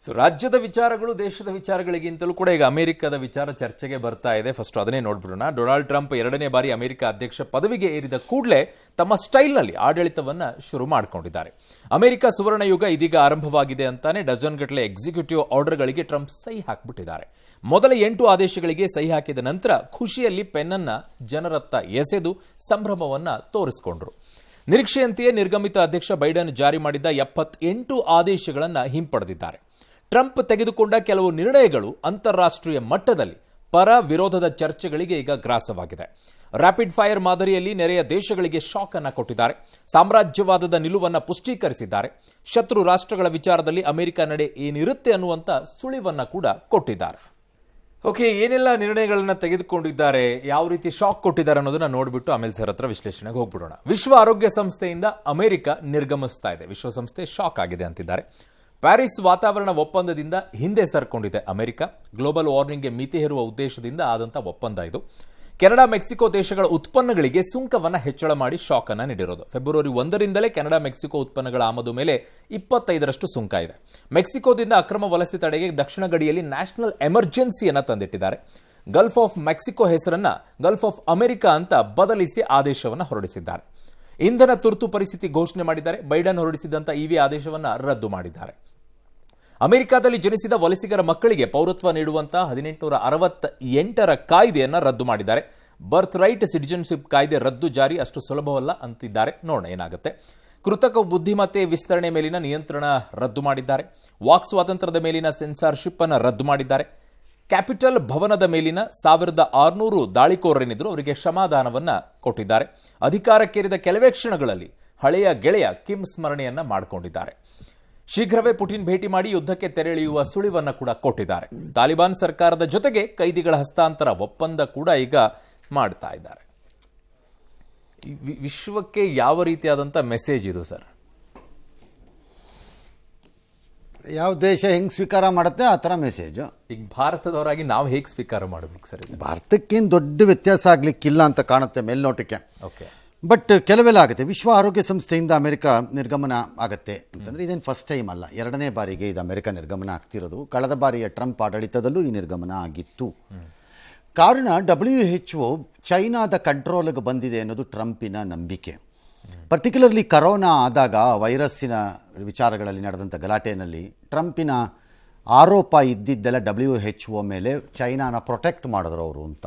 ರಾಜ್ಯದ ವಿಚಾರಗಳು ದೇಶದ ವಿಚಾರಗಳಿಗಿಂತಲೂ ಕೂಡ ಈಗ ಅಮೆರಿಕದ ವಿಚಾರ ಚರ್ಚೆಗೆ ಬರ್ತಾ ಇದೆ. ಫಸ್ಟ್ ಅದನ್ನೇ ನೋಡ್ಬಿಡೋಣ. ಡೊನಾಲ್ಡ್ ಟ್ರಂಪ್ 2ನೇ ಬಾರಿ ಅಮೆರಿಕ ಅಧ್ಯಕ್ಷ ಪದವಿಗೆ ಏರಿದ ಕೂಡಲೇ ತಮ್ಮ ಸ್ಟೈಲ್ನಲ್ಲಿ ಆಡಳಿತವನ್ನ ಶುರು ಮಾಡಿಕೊಂಡಿದ್ದಾರೆ. ಅಮೆರಿಕ ಸುವರ್ಣ ಯುಗ ಇದೀಗ ಆರಂಭವಾಗಿದೆ ಅಂತಾನೆ ಡಜನ್ಗಟ್ಟಲೆ ಎಕ್ಸಿಕ್ಯೂಟಿವ್ ಆರ್ಡರ್ಗಳಿಗೆ ಟ್ರಂಪ್ ಸಹಿ ಹಾಕಿಬಿಟ್ಟಿದ್ದಾರೆ. ಮೊದಲ 8 ಆದೇಶಗಳಿಗೆ ಸಹಿ ಹಾಕಿದ ನಂತರ ಖುಷಿಯಲ್ಲಿ ಪೆನ್ನನ್ನ ಜನರತ್ತ ಎಸೆದು ಸಂಭ್ರಮವನ್ನ ತೋರಿಸಿಕೊಂಡ್ರು. ನಿರೀಕ್ಷೆಯಂತೆಯೇ ನಿರ್ಗಮಿತ ಅಧ್ಯಕ್ಷ ಬೈಡನ್ ಜಾರಿ ಮಾಡಿದ್ದ 78 ಆದೇಶಗಳನ್ನು ಹಿಂಪಡೆದಿದ್ದಾರೆ. ಟ್ರಂಪ್ ತೆಗೆದುಕೊಂಡ ಕೆಲವು ನಿರ್ಣಯಗಳು ಅಂತಾರಾಷ್ಟ್ರೀಯ ಮಟ್ಟದಲ್ಲಿ ಪರ ವಿರೋಧದ ಚರ್ಚೆಗಳಿಗೆ ಈಗ ಗ್ರಾಸವಾಗಿದೆ. ರ್ಯಾಪಿಡ್ ಫೈರ್ ಮಾದರಿಯಲ್ಲಿ ನೆರೆಯ ದೇಶಗಳಿಗೆ ಶಾಕ್ ಅನ್ನು ಕೊಟ್ಟಿದ್ದಾರೆ. ಸಾಮ್ರಾಜ್ಯವಾದದ ನಿಲುವನ್ನು ಪುಷ್ಟೀಕರಿಸಿದ್ದಾರೆ. ಶತ್ರು ರಾಷ್ಟ್ರಗಳ ವಿಚಾರದಲ್ಲಿ ಅಮೆರಿಕ ನಡೆ ಏನಿರುತ್ತೆ ಅನ್ನುವಂಥ ಸುಳಿವನ್ನ ಕೂಡ ಕೊಟ್ಟಿದ್ದಾರೆ. ಓಕೆ, ಏನೆಲ್ಲ ನಿರ್ಣಯಗಳನ್ನ ತೆಗೆದುಕೊಂಡಿದ್ದಾರೆ, ಯಾವ ರೀತಿ ಶಾಕ್ ಕೊಟ್ಟಿದ್ದಾರೆ ಅನ್ನೋದನ್ನ ನೋಡ್ಬಿಟ್ಟು ಆಮೇಲೆ ಸರ್ ಹತ್ರ ವಿಶ್ಲೇಷಣೆಗೆ ಹೋಗ್ಬಿಡೋಣ. ವಿಶ್ವ ಆರೋಗ್ಯ ಸಂಸ್ಥೆಯಿಂದ ಅಮೆರಿಕ ನಿರ್ಗಮಿಸ್ತಾ ಇದೆ. ವಿಶ್ವಸಂಸ್ಥೆ ಶಾಕ್ ಆಗಿದೆ ಅಂತಿದ್ದಾರೆ. ಪ್ಯಾರಿಸ್ ವಾತಾವರಣ ಒಪ್ಪಂದದಿಂದ ಹಿಂದೆ ಸರ್ಕೊಂಡಿದೆ ಅಮೆರಿಕ. ಗ್ಲೋಬಲ್ ವಾರ್ಮಿಂಗ್ಗೆ ಮಿತಿ ಹೇರುವ ಉದ್ದೇಶದಿಂದ ಆದಂಥ ಒಪ್ಪಂದ ಇದು. ಕೆನಡಾ ಮೆಕ್ಸಿಕೋ ದೇಶಗಳ ಉತ್ಪನ್ನಗಳಿಗೆ ಸುಂಕವನ್ನು ಹೆಚ್ಚಳ ಮಾಡಿ ಶಾಕ್ ಅನ್ನು ನೀಡಿರೋದು. ಫೆಬ್ರವರಿ 1ರಿಂದಲೇ ಕೆನಡಾ ಮೆಕ್ಸಿಕೋ ಉತ್ಪನ್ನಗಳ ಆಮದು ಮೇಲೆ 25ರಷ್ಟು ಸುಂಕ ಇದೆ. ಮೆಕ್ಸಿಕೋದಿಂದ ಅಕ್ರಮ ವಲಸೆ ತಡೆಗೆ ದಕ್ಷಿಣ ಗಡಿಯಲ್ಲಿ ನ್ಯಾಷನಲ್ ಎಮರ್ಜೆನ್ಸಿಯನ್ನು ತಂದಿಟ್ಟಿದ್ದಾರೆ. ಗಲ್ಫ್ ಆಫ್ ಮೆಕ್ಸಿಕೋ ಹೆಸರನ್ನ ಗಲ್ಫ್ ಆಫ್ ಅಮೆರಿಕ ಅಂತ ಬದಲಿಸಿ ಆದೇಶವನ್ನು ಹೊರಡಿಸಿದ್ದಾರೆ. ಇಂಧನ ತುರ್ತು ಪರಿಸ್ಥಿತಿ ಘೋಷಣೆ ಮಾಡಿದ್ದಾರೆ. ಬೈಡನ್ ಹೊರಡಿಸಿದಂಥ ಇವಿ ಆದೇಶವನ್ನು ರದ್ದು ಮಾಡಿದ್ದಾರೆ. ಅಮೆರಿಕದಲ್ಲಿ ಜನಿಸಿದ ವಲಸಿಗರ ಮಕ್ಕಳಿಗೆ ಪೌರತ್ವ ನೀಡುವಂತಹ 1868ರ ಕಾಯ್ದೆಯನ್ನು ರದ್ದು ಮಾಡಿದ್ದಾರೆ. ಬರ್ತ್ ರೈಟ್ ಸಿಟಿಜನ್ಶಿಪ್ ಕಾಯ್ದೆ ರದ್ದು ಜಾರಿ ಅಷ್ಟು ಸುಲಭವಲ್ಲ ಅಂತಿದ್ದಾರೆ. ನೋಡೋಣ ಏನಾಗುತ್ತೆ. ಕೃತಕ ಬುದ್ಧಿಮತ್ತೆ ವಿಸ್ತರಣೆ ಮೇಲಿನ ನಿಯಂತ್ರಣ ರದ್ದು ಮಾಡಿದ್ದಾರೆ. ವಾಕ್ ಸ್ವಾತಂತ್ರ್ಯದ ಮೇಲಿನ ಸೆನ್ಸಾರ್ಶಿಪ್ ಅನ್ನು ರದ್ದು ಮಾಡಿದ್ದಾರೆ. ಕ್ಯಾಪಿಟಲ್ ಭವನದ ಮೇಲಿನ 1600 ದಾಳಿಕೋರರೇನಿದ್ರು ಅವರಿಗೆ ಕ್ಷಮಾದಾನವನ್ನ ಕೊಟ್ಟಿದ್ದಾರೆ. ಅಧಿಕಾರಕ್ಕೇರಿದ ಕೆಲವೇ ಕ್ಷಣಗಳಲ್ಲಿ ಹಳೆಯ ಗೆಳೆಯ ಕಿಮ್ ಸ್ಮರಣೆಯನ್ನ ಮಾಡಿಕೊಂಡಿದ್ದಾರೆ. ಶೀಘ್ರವೇ ಪುಟಿನ್ ಭೇಟಿ ಮಾಡಿ ಯುದ್ಧಕ್ಕೆ ತೆರೆಳಿಯುವ ಸುಳಿವನ್ನ ಕೂಡ ಕೊಟ್ಟಿದ್ದಾರೆ. ತಾಲಿಬಾನ್ ಸರ್ಕಾರದ ಜೊತೆಗೆ ಕೈದಿಗಳ ಹಸ್ತಾಂತರ ಒಪ್ಪಂದ ಕೂಡ ಈಗ ಮಾಡ್ತಾ ಇದ್ದಾರೆ. ವಿಶ್ವಕ್ಕೆ ಯಾವ ರೀತಿಯಾದಂಥ ಮೆಸೇಜ್ ಇದು ಸರ್? ಯಾವ ದೇಶ ಹೆಂಗೆ ಸ್ವೀಕಾರ ಮಾಡುತ್ತೆ ಆ ಥರ ಮೆಸೇಜು. ಈಗ ಭಾರತದವರಾಗಿ ನಾವು ಹೇಗೆ ಸ್ವೀಕಾರ ಮಾಡಬೇಕು ಸರ್? ಭಾರತಕ್ಕೇನು ದೊಡ್ಡ ವ್ಯತ್ಯಾಸ ಆಗಲಿಕ್ಕಿಲ್ಲ ಅಂತ ಕಾಣುತ್ತೆ ಮೇಲ್ನೋಟಕ್ಕೆ. ಓಕೆ, ಬಟ್ ಕೆಲವೆಲ್ಲ ಆಗುತ್ತೆ. ವಿಶ್ವ ಆರೋಗ್ಯ ಸಂಸ್ಥೆಯಿಂದ ಅಮೆರಿಕ ನಿರ್ಗಮನ ಆಗುತ್ತೆ ಅಂತಂದರೆ ಇದೇನು ಫಸ್ಟ್ ಟೈಮ್ ಅಲ್ಲ, 2ನೇ ಬಾರಿಗೆ ಇದು ಅಮೆರಿಕ ನಿರ್ಗಮನ ಆಗ್ತಿರೋದು. ಕಳೆದ ಬಾರಿಯ ಟ್ರಂಪ್ ಆಡಳಿತದಲ್ಲೂ ಈ ನಿರ್ಗಮನ ಆಗಿತ್ತು. ಕಾರಣ WHO ಚೈನಾದ ಕಂಟ್ರೋಲ್ಗೆ ಬಂದಿದೆ ಅನ್ನೋದು ಟ್ರಂಪಿನ ನಂಬಿಕೆ. ಪರ್ಟಿಕ್ಯುಲರ್ಲಿ ಕರೋನಾ ಆದಾಗ ವೈರಸ್ಸಿನ ವಿಚಾರಗಳಲ್ಲಿ ನಡೆದಂಥ ಗಲಾಟೆಯಲ್ಲಿ ಟ್ರಂಪಿನ ಆರೋಪ ಇದ್ದಿದ್ದೆಲ್ಲ WHO ಮೇಲೆ ಚೈನಾನ ಪ್ರೊಟೆಕ್ಟ್ ಮಾಡಿದ್ರು ಅವರು ಅಂತ.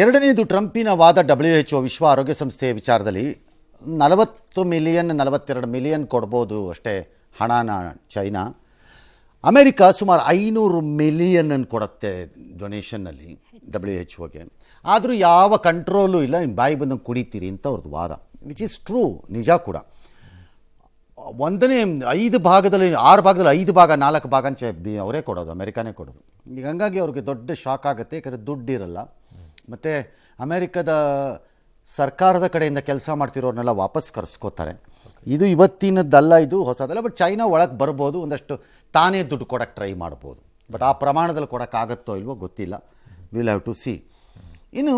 ಎರಡನೇದು ಟ್ರಂಪಿನ ವಾದ WHO ವಿಶ್ವ ಆರೋಗ್ಯ ಸಂಸ್ಥೆಯ ವಿಚಾರದಲ್ಲಿ 42 ಮಿಲಿಯನ್ ಕೊಡ್ಬೋದು ಅಷ್ಟೇ ಹಣನ ಚೈನಾ. ಅಮೆರಿಕ ಸುಮಾರು 500 ಮಿಲಿಯನ್ ಅನ್ನು ಕೊಡುತ್ತೆ ಡೊನೇಷನ್ನಲ್ಲಿ WHOಗೆ. ಆದರೂ ಯಾವ ಕಂಟ್ರೋಲು ಇಲ್ಲ, ಬಾಯಿ ಬಂದಂಗೆ ಕುಡಿತೀರಿ ಅಂತ ಅವ್ರದ್ದು ವಾದ, ವಿಚ್ ಈಸ್ ಟ್ರೂ, ನಿಜ ಕೂಡ. 5 ಭಾಗದಲ್ಲಿ 6 ಭಾಗದಲ್ಲಿ 5 ಭಾಗ 4 ಭಾಗ ಅವರೇ ಕೊಡೋದು, ಅಮೆರಿಕಾನೇ ಕೊಡೋದು. ಈಗ ಹಂಗಾಗಿ ಅವ್ರಿಗೆ ದೊಡ್ಡ ಶಾಕ್ ಆಗುತ್ತೆ, ಯಾಕಂದರೆ ದುಡ್ಡಿರಲ್ಲ. ಮತ್ತು ಅಮೆರಿಕದ ಸರ್ಕಾರದ ಕಡೆಯಿಂದ ಕೆಲಸ ಮಾಡ್ತಿರೋರ್ನೆಲ್ಲ ವಾಪಸ್ ಕರೆಸ್ಕೋತಾರೆ. ಇದು ಇವತ್ತಿನದ್ದಲ್ಲ, ಇದು ಹೊಸದಲ್ಲ. ಬಟ್ ಚೈನಾ ಒಳಗೆ ಬರ್ಬೋದು, ಒಂದಷ್ಟು ತಾನೇ ದುಡ್ಡು ಕೊಡೋಕ್ಕೆ ಟ್ರೈ ಮಾಡ್ಬೋದು. ಬಟ್ ಆ ಪ್ರಮಾಣದಲ್ಲಿ ಕೊಡೋಕ್ಕಾಗತ್ತೋ ಇಲ್ವೋ ಗೊತ್ತಿಲ್ಲ. Will have to see. ಇನ್ನು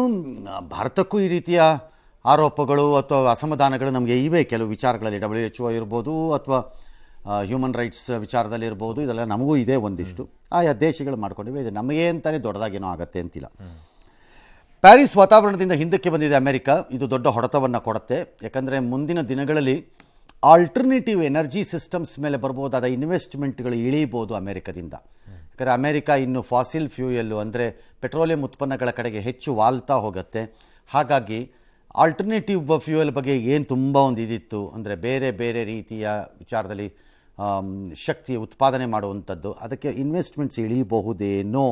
ಭಾರತಕ್ಕೂ ಈ ರೀತಿಯ ಆರೋಪಗಳು ಅಥವಾ ಅಸಮಾಧಾನಗಳು ನಮಗೆ ಇವೆ ಕೆಲವು ವಿಚಾರಗಳಲ್ಲಿ. WHO ಇರ್ಬೋದು ಅಥವಾ ಹ್ಯೂಮನ್ ರೈಟ್ಸ್ ವಿಚಾರದಲ್ಲಿ ಇರ್ಬೋದು, ಇದೆಲ್ಲ ನಮಗೂ ಇದೆ ಒಂದಿಷ್ಟು. ಆಯಾ ದೇಶಗಳು ಮಾಡ್ಕೊಂಡಿವೆ. ಇದು ನಮಗೆ ಅಂತಲೇ ದೊಡ್ಡದಾಗೇನೋ ಆಗತ್ತೆ ಅಂತಿಲ್ಲ. ಪ್ಯಾರಿಸ್ ವಾತಾವರಣದಿಂದ ಹಿಂದಕ್ಕೆ ಬಂದಿದೆ ಅಮೆರಿಕ. ಇದು ದೊಡ್ಡ ಹೊಡೆತವನ್ನು ಕೊಡುತ್ತೆ. ಯಾಕಂದರೆ ಮುಂದಿನ ದಿನಗಳಲ್ಲಿ ಆಲ್ಟರ್ನೇಟಿವ್ ಎನರ್ಜಿ ಸಿಸ್ಟಮ್ಸ್ ಮೇಲೆ ಬರ್ಬೋದಾದ ಇನ್ವೆಸ್ಟ್ಮೆಂಟ್ಗಳು ಇಳೀಬೋದು ಅಮೆರಿಕದಿಂದ. ಯಾಕಂದರೆ ಅಮೆರಿಕ ಇನ್ನು ಫಾಸಿಲ್ ಫ್ಯೂಯಲ್ಲು ಅಂದರೆ ಪೆಟ್ರೋಲಿಯಂ ಉತ್ಪನ್ನಗಳ ಕಡೆಗೆ ಹೆಚ್ಚು ವಾಲ್ತಾ ಹೋಗುತ್ತೆ. ಹಾಗಾಗಿ ಆಲ್ಟರ್ನೇಟಿವ್ ಫ್ಯೂಯಲ್ ಬಗ್ಗೆ ಏನು ತುಂಬ ಒಂದು ಇದಿತ್ತು ಅಂದರೆ ಬೇರೆ ಬೇರೆ ರೀತಿಯ ವಿಚಾರದಲ್ಲಿ ಶಕ್ತಿ ಉತ್ಪಾದನೆ ಮಾಡುವಂಥದ್ದು, ಅದಕ್ಕೆ ಇನ್ವೆಸ್ಟ್ಮೆಂಟ್ಸ್ ಇಳೀಬಹುದೇನೋ.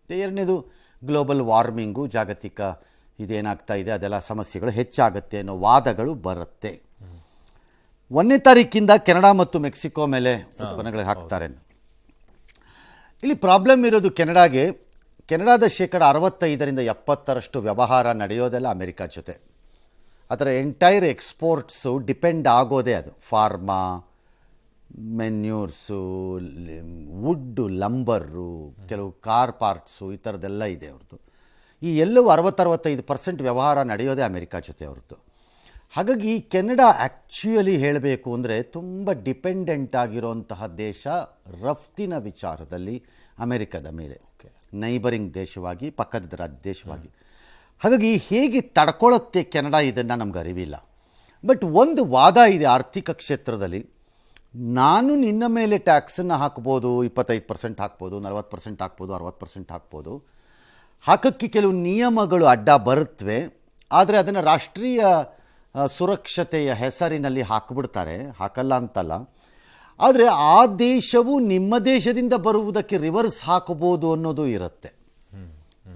ಎರಡನೇದು ಗ್ಲೋಬಲ್ ವಾರ್ಮಿಂಗು, ಜಾಗತಿಕ ಇದೇನಾಗ್ತಾ ಇದೆ ಅದೆಲ್ಲ ಸಮಸ್ಯೆಗಳು ಹೆಚ್ಚಾಗುತ್ತೆ ಅನ್ನೋ ವಾದಗಳು ಬರುತ್ತೆ. 1ನೇ ತಾರೀಕಿಂದ ಕೆನಡಾ ಮತ್ತು ಮೆಕ್ಸಿಕೋ ಮೇಲೆ ಉತ್ಪನ್ನಗಳು ಹಾಕ್ತಾರೆ. ಇಲ್ಲಿ ಪ್ರಾಬ್ಲಮ್ ಇರೋದು ಕೆನಡಾಗೆ. ಕೆನಡಾದ 65% ವ್ಯವಹಾರ ನಡೆಯೋದೆಲ್ಲ ಅಮೆರಿಕ ಜೊತೆ. ಅದರ ಎಂಟೈರ್ ಎಕ್ಸ್ಪೋರ್ಟ್ಸು ಡಿಪೆಂಡ್ ಆಗೋದೇ ಅದು ಫಾರ್ಮಾ, ಮೆನ್ಯೂರ್ಸು, ವುಡ್ಡು, ಲಂಬರು, ಕೆಲವು ಕಾರ್ ಪಾರ್ಟ್ಸು, ಈ ಥರದ್ದೆಲ್ಲ ಇದೆ ಅವ್ರದ್ದು. ಈ ಎಲ್ಲವೂ 60-65% ವ್ಯವಹಾರ ನಡೆಯೋದೇ ಅಮೆರಿಕ ಜೊತೆ ಅವ್ರದ್ದು. ಹಾಗಾಗಿ ಕೆನಡಾ ಆ್ಯಕ್ಚುಯಲಿ ಹೇಳಬೇಕು ಅಂದರೆ ತುಂಬ ಡಿಪೆಂಡೆಂಟ್ ಆಗಿರೋಂತಹ ದೇಶ ರಫ್ತಿನ ವಿಚಾರದಲ್ಲಿ ಅಮೆರಿಕದ ಮೇಲೆ, ನೈಬರಿಂಗ್ ದೇಶವಾಗಿ, ಪಕ್ಕದ ದೇಶವಾಗಿ. ಹಾಗಾಗಿ ಹೇಗೆ ತಡ್ಕೊಳ್ಳುತ್ತೆ ಕೆನಡಾ ಇದನ್ನು ನಮ್ಗೆ ಅರಿವಿಲ್ಲ. ಬಟ್ ಒಂದು ವಾದ ಇದೆ ಆರ್ಥಿಕ ಕ್ಷೇತ್ರದಲ್ಲಿ, ನಾನು ನಿನ್ನ ಮೇಲೆ ಟ್ಯಾಕ್ಸನ್ನು ಹಾಕ್ಬೋದು, 25% ಹಾಕ್ಬೋದು, 40% ಹಾಕ್ಬೋದು, 60% ಹಾಕ್ಬೋದು. ಹಾಕೋಕ್ಕೆ ಕೆಲವು ನಿಯಮಗಳು ಅಡ್ಡ ಬರುತ್ತವೆ, ಆದರೆ ಅದನ್ನು ರಾಷ್ಟ್ರೀಯ ಸುರಕ್ಷತೆಯ ಹೆಸರಿನಲ್ಲಿ ಹಾಕಿಬಿಡ್ತಾರೆ, ಹಾಕಲ್ಲ ಅಂತಲ್ಲ. ಆದರೆ ಆ ದೇಶವು ನಿಮ್ಮ ದೇಶದಿಂದ ಬರುವುದಕ್ಕೆ ರಿವರ್ಸ್ ಹಾಕಬಹುದು ಅನ್ನೋದು ಇರುತ್ತೆ.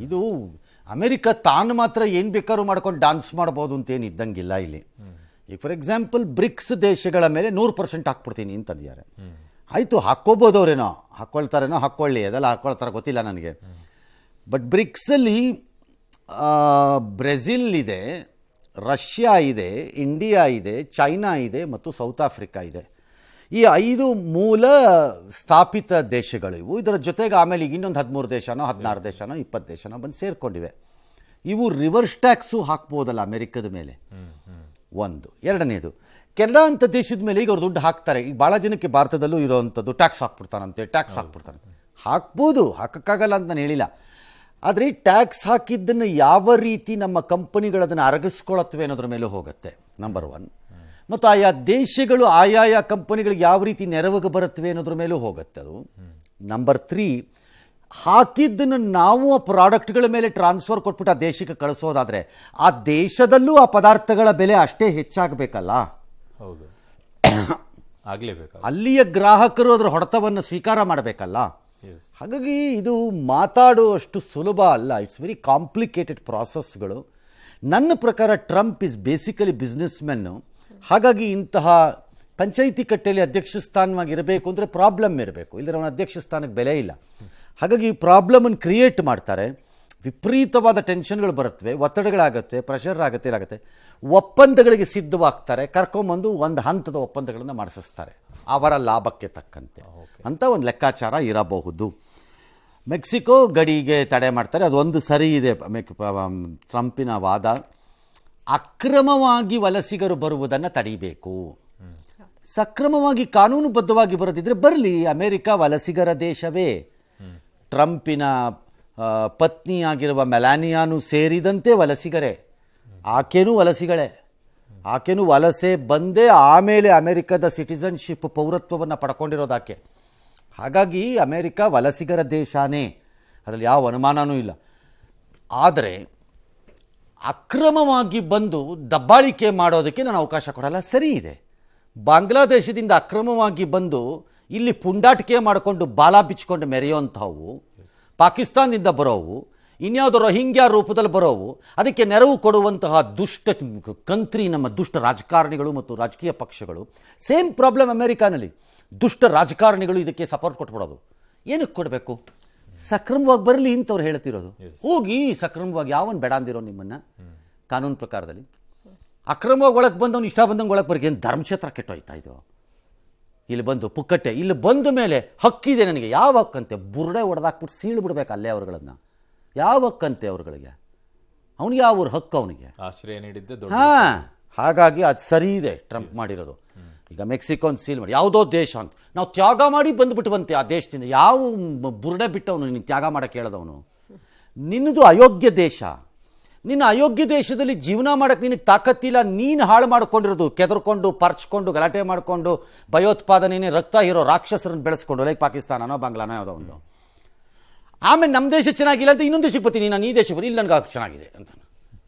ಇದು ಅಮೆರಿಕ ತಾನು ಮಾತ್ರ ಏನು ಬೇಕಾದ್ರೂ ಮಾಡ್ಕೊಂಡು ಡಾನ್ಸ್ ಮಾಡ್ಬೋದು ಅಂತೇನು ಇದ್ದಂಗಿಲ್ಲ ಇಲ್ಲಿ. ಈಗ ಫಾರ್ ಎಕ್ಸಾಂಪಲ್ ಬ್ರಿಕ್ಸ್ ದೇಶಗಳ ಮೇಲೆ 100% ಹಾಕ್ಬಿಡ್ತೀನಿ ಅಂತಂದಿದ್ದಾರೆ. ಆಯಿತು, ಹಾಕ್ಕೋಬೋದು ಅವರೇನೋ, ಹಾಕ್ಕೊಳ್ತಾರೇನೋ, ಹಾಕ್ಕೊಳ್ಳಿ, ಅದೆಲ್ಲ ಹಾಕ್ಕೊಳ್ತಾರೆ ಗೊತ್ತಿಲ್ಲ ನನಗೆ. ಬಟ್ ಬ್ರಿಕ್ಸಲ್ಲಿ ಬ್ರೆಜಿಲ್ ಇದೆ, ರಷ್ಯಾ ಇದೆ, ಇಂಡಿಯಾ ಇದೆ, ಚೈನಾ ಇದೆ ಮತ್ತು ಸೌತ್ ಆಫ್ರಿಕಾ ಇದೆ. ಈ 5 ಮೂಲ ಸ್ಥಾಪಿತ ದೇಶಗಳು ಇವು. ಇದರ ಜೊತೆಗೆ ಆಮೇಲೆ ಈಗ ಇನ್ನೊಂದು 13 ದೇಶನೋ 16 ದೇಶನೋ 20 ದೇಶನೋ ಬಂದು ಸೇರಿಕೊಂಡಿವೆ. ಇವು ರಿವರ್ಸ್ ಟ್ಯಾಕ್ಸು ಹಾಕ್ಬೋದಲ್ಲ ಅಮೆರಿಕದ ಮೇಲೆ, ಒಂದು. ಎರಡನೇದು, ಕೆನಡಾ ಅಂತ ದೇಶದ ಮೇಲೆ ಈಗ ಅವ್ರು ದುಡ್ಡು ಹಾಕ್ತಾರೆ. ಈಗ ಭಾಳ ಜನಕ್ಕೆ ಭಾರತದಲ್ಲೂ ಇರೋವಂಥದ್ದು ಟ್ಯಾಕ್ಸ್ ಹಾಕ್ಬಿಡ್ತಾನೆ. ಹಾಕ್ಬೋದು, ಹಾಕೋಕ್ಕಾಗಲ್ಲ ಅಂತ ನಾನು ಹೇಳಿಲ್ಲ. ಆದರೆ ಟ್ಯಾಕ್ಸ್ ಹಾಕಿದ್ದನ್ನು ಯಾವ ರೀತಿ ನಮ್ಮ ಕಂಪನಿಗಳು ಅದನ್ನು ಅರಗಿಸ್ಕೊಳತ್ವೆ ಅನ್ನೋದ್ರ ಮೇಲೂ ಹೋಗುತ್ತೆ, ನಂಬರ್ 1. ಮತ್ತು ಆಯಾ ದೇಶಗಳು ಆಯಾಯ ಕಂಪನಿಗಳಿಗೆ ಯಾವ ರೀತಿ ನೆರವಿಗೆ ಬರುತ್ತವೆ ಅನ್ನೋದ್ರ ಮೇಲೂ ಹೋಗುತ್ತೆ ಅದು. ನಂಬರ್ 3, ಹಾಕಿದ್ದನ್ನು ನಾವು ಆ ಪ್ರಾಡಕ್ಟ್ಗಳ ಮೇಲೆ ಟ್ರಾನ್ಸ್ಫರ್ ಕೊಟ್ಬಿಟ್ಟು ಆ ದೇಶಕ್ಕೆ ಕಳಿಸೋದಾದರೆ ಆ ದೇಶದಲ್ಲೂ ಆ ಪದಾರ್ಥಗಳ ಬೆಲೆ ಅಷ್ಟೇ ಹೆಚ್ಚಾಗಬೇಕಲ್ಲ. ಹೌದು, ಆಗಲೇಬೇಕು. ಅಲ್ಲಿಯ ಗ್ರಾಹಕರು ಅದರ ಹೊಡೆತವನ್ನು ಸ್ವೀಕಾರ ಮಾಡಬೇಕಲ್ಲ. ಹಾಗಾಗಿ ಇದು ಮಾತಾಡುವಷ್ಟು ಸುಲಭ ಅಲ್ಲ. ಇಟ್ಸ್ ವೆರಿ ಕಾಂಪ್ಲಿಕೇಟೆಡ್ ಪ್ರಾಸೆಸ್ಗಳು. ನನ್ನ ಪ್ರಕಾರ Trump is basically businessmen. ಹಾಗಾಗಿ ಇಂತಹ ಪಂಚಾಯಿತಿ ಕಟ್ಟೆಯಲ್ಲಿ ಅಧ್ಯಕ್ಷ ಸ್ಥಾನವಾಗಿರಬೇಕು ಅಂದರೆ ಪ್ರಾಬ್ಲಮ್ ಇರಬೇಕು, ಇಲ್ಲದ್ರೆ ಅವನ ಅಧ್ಯಕ್ಷ ಸ್ಥಾನಕ್ಕೆ ಬೆಲೆ ಇಲ್ಲ. ಹಾಗಾಗಿ ಪ್ರಾಬ್ಲಮನ್ನು ಕ್ರಿಯೇಟ್ ಮಾಡ್ತಾರೆ, ವಿಪರೀತವಾದ ಟೆನ್ಷನ್ಗಳು ಬರುತ್ತವೆ, ಒತ್ತಡಗಳಾಗುತ್ತೆ, ಪ್ರೆಷರ್ ಆಗುತ್ತೆ, ಇದಾಗುತ್ತೆ. ಒಪ್ಪಂದಗಳಿಗೆ ಸಿದ್ಧವಾಗ್ತಾರೆ, ಕರ್ಕೊಂಬಂದು ಒಂದು ಹಂತದ ಒಪ್ಪಂದಗಳನ್ನು ಮಾಡಿಸ್ತಾರೆ ಅವರ ಲಾಭಕ್ಕೆ ತಕ್ಕಂತೆ ಅಂತ ಒಂದು ಲೆಕ್ಕಾಚಾರ ಇರಬಹುದು. ಮೆಕ್ಸಿಕೋ ಗಡಿಗೆ ತಡೆ ಮಾಡ್ತಾರೆ, ಅದೊಂದು ಸರಿ ಇದೆ. ಟ್ರಂಪಿನ ವಾದ ಅಕ್ರಮವಾಗಿ ವಲಸಿಗರು ಬರುವುದನ್ನು ತಡಿಬೇಕು. ಸಕ್ರಮವಾಗಿ ಕಾನೂನುಬದ್ಧವಾಗಿ ಬರೋದಿದ್ರೆ ಬರಲಿ, ಅಮೆರಿಕ ವಲಸಿಗರ ದೇಶವೇ. ಟ್ರಂಪಿನ ಪತ್ನಿಯಾಗಿರುವ ಮೆಲಾನಿಯಾನು ಸೇರಿದಂತೆ ವಲಸಿಗರೇ, ಆಕೆನೂ ವಲಸಿಗಳೇ. ಆಕೆನೂ ವಲಸೆ ಬಂದೇ ಆಮೇಲೆ ಅಮೆರಿಕದ ಸಿಟಿಸನ್ಶಿಪ್ ಪೌರತ್ವವನ್ನು ಪಡ್ಕೊಂಡಿರೋದಾಕೆ. ಹಾಗಾಗಿ ಅಮೆರಿಕ ವಲಸಿಗರ ದೇಶನೇ, ಅದರಲ್ಲಿ ಯಾವ ಅನುಮಾನವೂ ಇಲ್ಲ. ಆದರೆ ಅಕ್ರಮವಾಗಿ ಬಂದು ದಬ್ಬಾಳಿಕೆ ಮಾಡೋದಕ್ಕೆ ನಾನು ಅವಕಾಶ ಕೊಡಲ್ಲ, ಸರಿ ಇದೆ. ಬಾಂಗ್ಲಾದೇಶದಿಂದ ಅಕ್ರಮವಾಗಿ ಬಂದು ಇಲ್ಲಿ ಪುಂಡಾಟಿಕೆ ಮಾಡಿಕೊಂಡು ಬಾಲ ಬಿಚ್ಕೊಂಡು ಮೆರೆಯುವಂಥವು, ಪಾಕಿಸ್ತಾನದಿಂದ ಬರೋವು, ಇನ್ಯಾವುದೋ ರೋಹಿಂಗ್ಯಾ ರೂಪದಲ್ಲಿ ಬರೋವು, ಅದಕ್ಕೆ ನೆರವು ಕೊಡುವಂತಹ ದುಷ್ಟ ಕಂತ್ರಿ ನಮ್ಮ ದುಷ್ಟ ರಾಜಕಾರಣಿಗಳು ಮತ್ತು ರಾಜಕೀಯ ಪಕ್ಷಗಳು. ಸೇಮ್ ಪ್ರಾಬ್ಲಮ್ ಅಮೆರಿಕಾನಲ್ಲಿ. ದುಷ್ಟ ರಾಜಕಾರಣಿಗಳು ಇದಕ್ಕೆ ಸಪೋರ್ಟ್ ಕೊಟ್ಬಿಡೋದು. ಏನಕ್ಕೆ ಕೊಡಬೇಕು? ಸಕ್ರಮವಾಗಿ ಬರಲಿ ಅಂತವ್ರು ಹೇಳ್ತಿರೋದು. ಹೋಗಿ ಸಕ್ರಮವಾಗಿ ಯಾವನು ಬೇಡ ಅಂದಿರೋ ನಿಮ್ಮನ್ನು ಕಾನೂನು ಪ್ರಕಾರದಲ್ಲಿ. ಅಕ್ರಮವಾಗಿ ಒಳಗೆ ಬಂದವನು ಇಷ್ಟ ಬಂದಂಗೆ ಒಳಗೆ ಬರೋಕೆ ಏನು ಧರ್ಮಕ್ಷೇತ್ರ ಕೆಟ್ಟೋಯ್ತಾ ಇದು? ಇಲ್ಲಿ ಬಂದು ಪುಕ್ಕಟ್ಟೆ, ಇಲ್ಲಿ ಬಂದ ಮೇಲೆ ಹಕ್ಕಿದೆ ನನಗೆ. ಯಾವ ಹಕ್ಕಂತೆ? ಬುರುಡೆ ಹೊಡೆದಾಕ್ಬಿಟ್ಟು ಸೀಳು ಬಿಡ್ಬೇಕು ಅಲ್ಲೇ ಅವ್ರುಗಳನ್ನು. ಯಾವ ಹಕ್ಕಂತೆ ಅವ್ರುಗಳಿಗೆ? ಅವನಿಗೆ ಯಾವ ಹಕ್ಕು ಅವನಿಗೆ? ಆಶ್ರಯ ನೀಡಿದ್ದೆ. ಹಾಗಾಗಿ ಅದು ಸರಿ ಇದೆ ಟ್ರಂಪ್ ಮಾಡಿರೋದು. ಈಗ ಮೆಕ್ಸಿಕೋನ್ ಸೀಲ್ ಮಾಡಿ ಯಾವುದೋ ದೇಶ ಅಂತ ನಾವು ತ್ಯಾಗ ಮಾಡಿ ಬಂದುಬಿಟ್ಟುವಂತೆ ಆ ದೇಶದಿಂದ. ಯಾವ ಬುರುಡೆ ಬಿಟ್ಟವನು ನೀನು ತ್ಯಾಗ ಮಾಡೋಕ್ಕೆ ಹೇಳದವನು? ನಿನ್ನದು ಅಯೋಗ್ಯ ದೇಶ. ನಿನ್ನ ಅಯೋಗ್ಯ ದೇಶದಲ್ಲಿ ಜೀವನ ಮಾಡೋಕ್ಕೆ ನಿನಗೆ ತಾಕತ್ತಿಲ್ಲ. ನೀನು ಹಾಳು ಮಾಡ್ಕೊಂಡಿರೋದು, ಕೆದರ್ಕೊಂಡು ಪರ್ಚ್ಕೊಂಡು ಗಲಾಟೆ ಮಾಡಿಕೊಂಡು ಭಯೋತ್ಪಾದನೆ ರಕ್ತ ಹೀರೋ ರಾಕ್ಷಸರನ್ನು ಬೆಳೆಸ್ಕೊಂಡು, ಲೈಕ್ ಪಾಕಿಸ್ತಾನನೋ ಬಾಂಗ್ಲಾನೋ ಯಾವುದೋ ಒಂದು. ಆಮೇಲೆ ನಮ್ಮ ದೇಶ ಚೆನ್ನಾಗಿಲ್ಲ ಅಂತ ಇನ್ನೊಂದು ದೇಶಕ್ಕೆ ಬರ್ತೀನಿ, ನಾನು ಈ ದೇಶಕ್ಕೆ ಬರೀ, ಇಲ್ಲಿ ನನಗೆ ಚೆನ್ನಾಗಿದೆ ಅಂತ.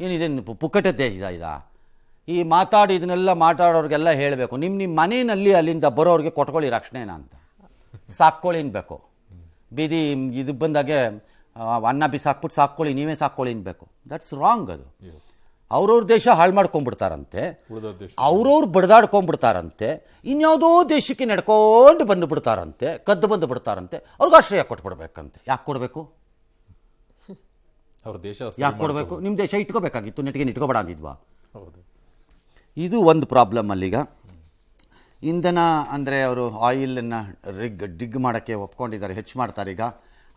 ಏನಿದೆ ಪುಕ್ಕಟೆ ದೇಶ ಇದಾ? ಈ ಇದನ್ನೆಲ್ಲ ಮಾತಾಡೋರಿಗೆಲ್ಲ ಹೇಳಬೇಕು, ನಿಮ್ಮ ಮನೆಯಲ್ಲಿ ಅಲ್ಲಿಂದ ಬರೋರಿಗೆ ಕೊಟ್ಕೊಳ್ಳಿ ರಕ್ಷಣೆನ ಅಂತ, ಸಾಕ್ಕೊಳ್ಳಿ ಅನ್ಬೇಕು. ಬೀದಿ ಇದು ಬಂದಾಗೆ ಅನ್ನ ಬಿಸಾಕ್ಬಿಟ್ಟು ಸಾಕ್ಕೊಳ್ಳಿ, ನೀವೇ ಸಾಕ್ಕೊಳ್ಳಿ ಅನ್ಬೇಕು. That's wrong. ಅದು ಅವ್ರವ್ರ ದೇಶ ಹಾಳು ಮಾಡ್ಕೊಂಡ್ಬಿಡ್ತಾರಂತೆ, ಅವ್ರವ್ರು ಬಡ್ದಾಡ್ಕೊಂಡ್ಬಿಡ್ತಾರಂತೆ, ಇನ್ಯಾವುದೋ ದೇಶಕ್ಕೆ ನಡ್ಕೊಂಡು ಬಂದು ಬಿಡ್ತಾರಂತೆ, ಕದ್ದು ಬಂದು ಬಿಡ್ತಾರಂತೆ, ಅವ್ರಿಗೆ ಆಶ್ರಯ ಕೊಟ್ಬಿಡ್ಬೇಕಂತೆ. ಯಾಕೆ ಕೊಡಬೇಕು? ಅವ್ರ ದೇಶ ಯಾಕೆ ಕೊಡಬೇಕು? ನಿಮ್ಮ ದೇಶ ಇಟ್ಕೋಬೇಕಾಗಿತ್ತು, ನೆಟ್ಟಿಗೆ ಇಟ್ಕೋಬೇಡ ಅಂದಿದ್ವಾ? ಹೌದು. ಇದು ಒಂದು ಪ್ರಾಬ್ಲಮ್. ಅಲ್ಲಿಗ ಇಂಧನ ಅಂದರೆ ಅವರು ಆಯಿಲನ್ನು ಡಿಗ್ ಮಾಡೋಕ್ಕೆ ಒಪ್ಕೊಂಡಿದ್ದಾರೆ, ಹೆಚ್ಚು ಮಾಡ್ತಾರೆ. ಈಗ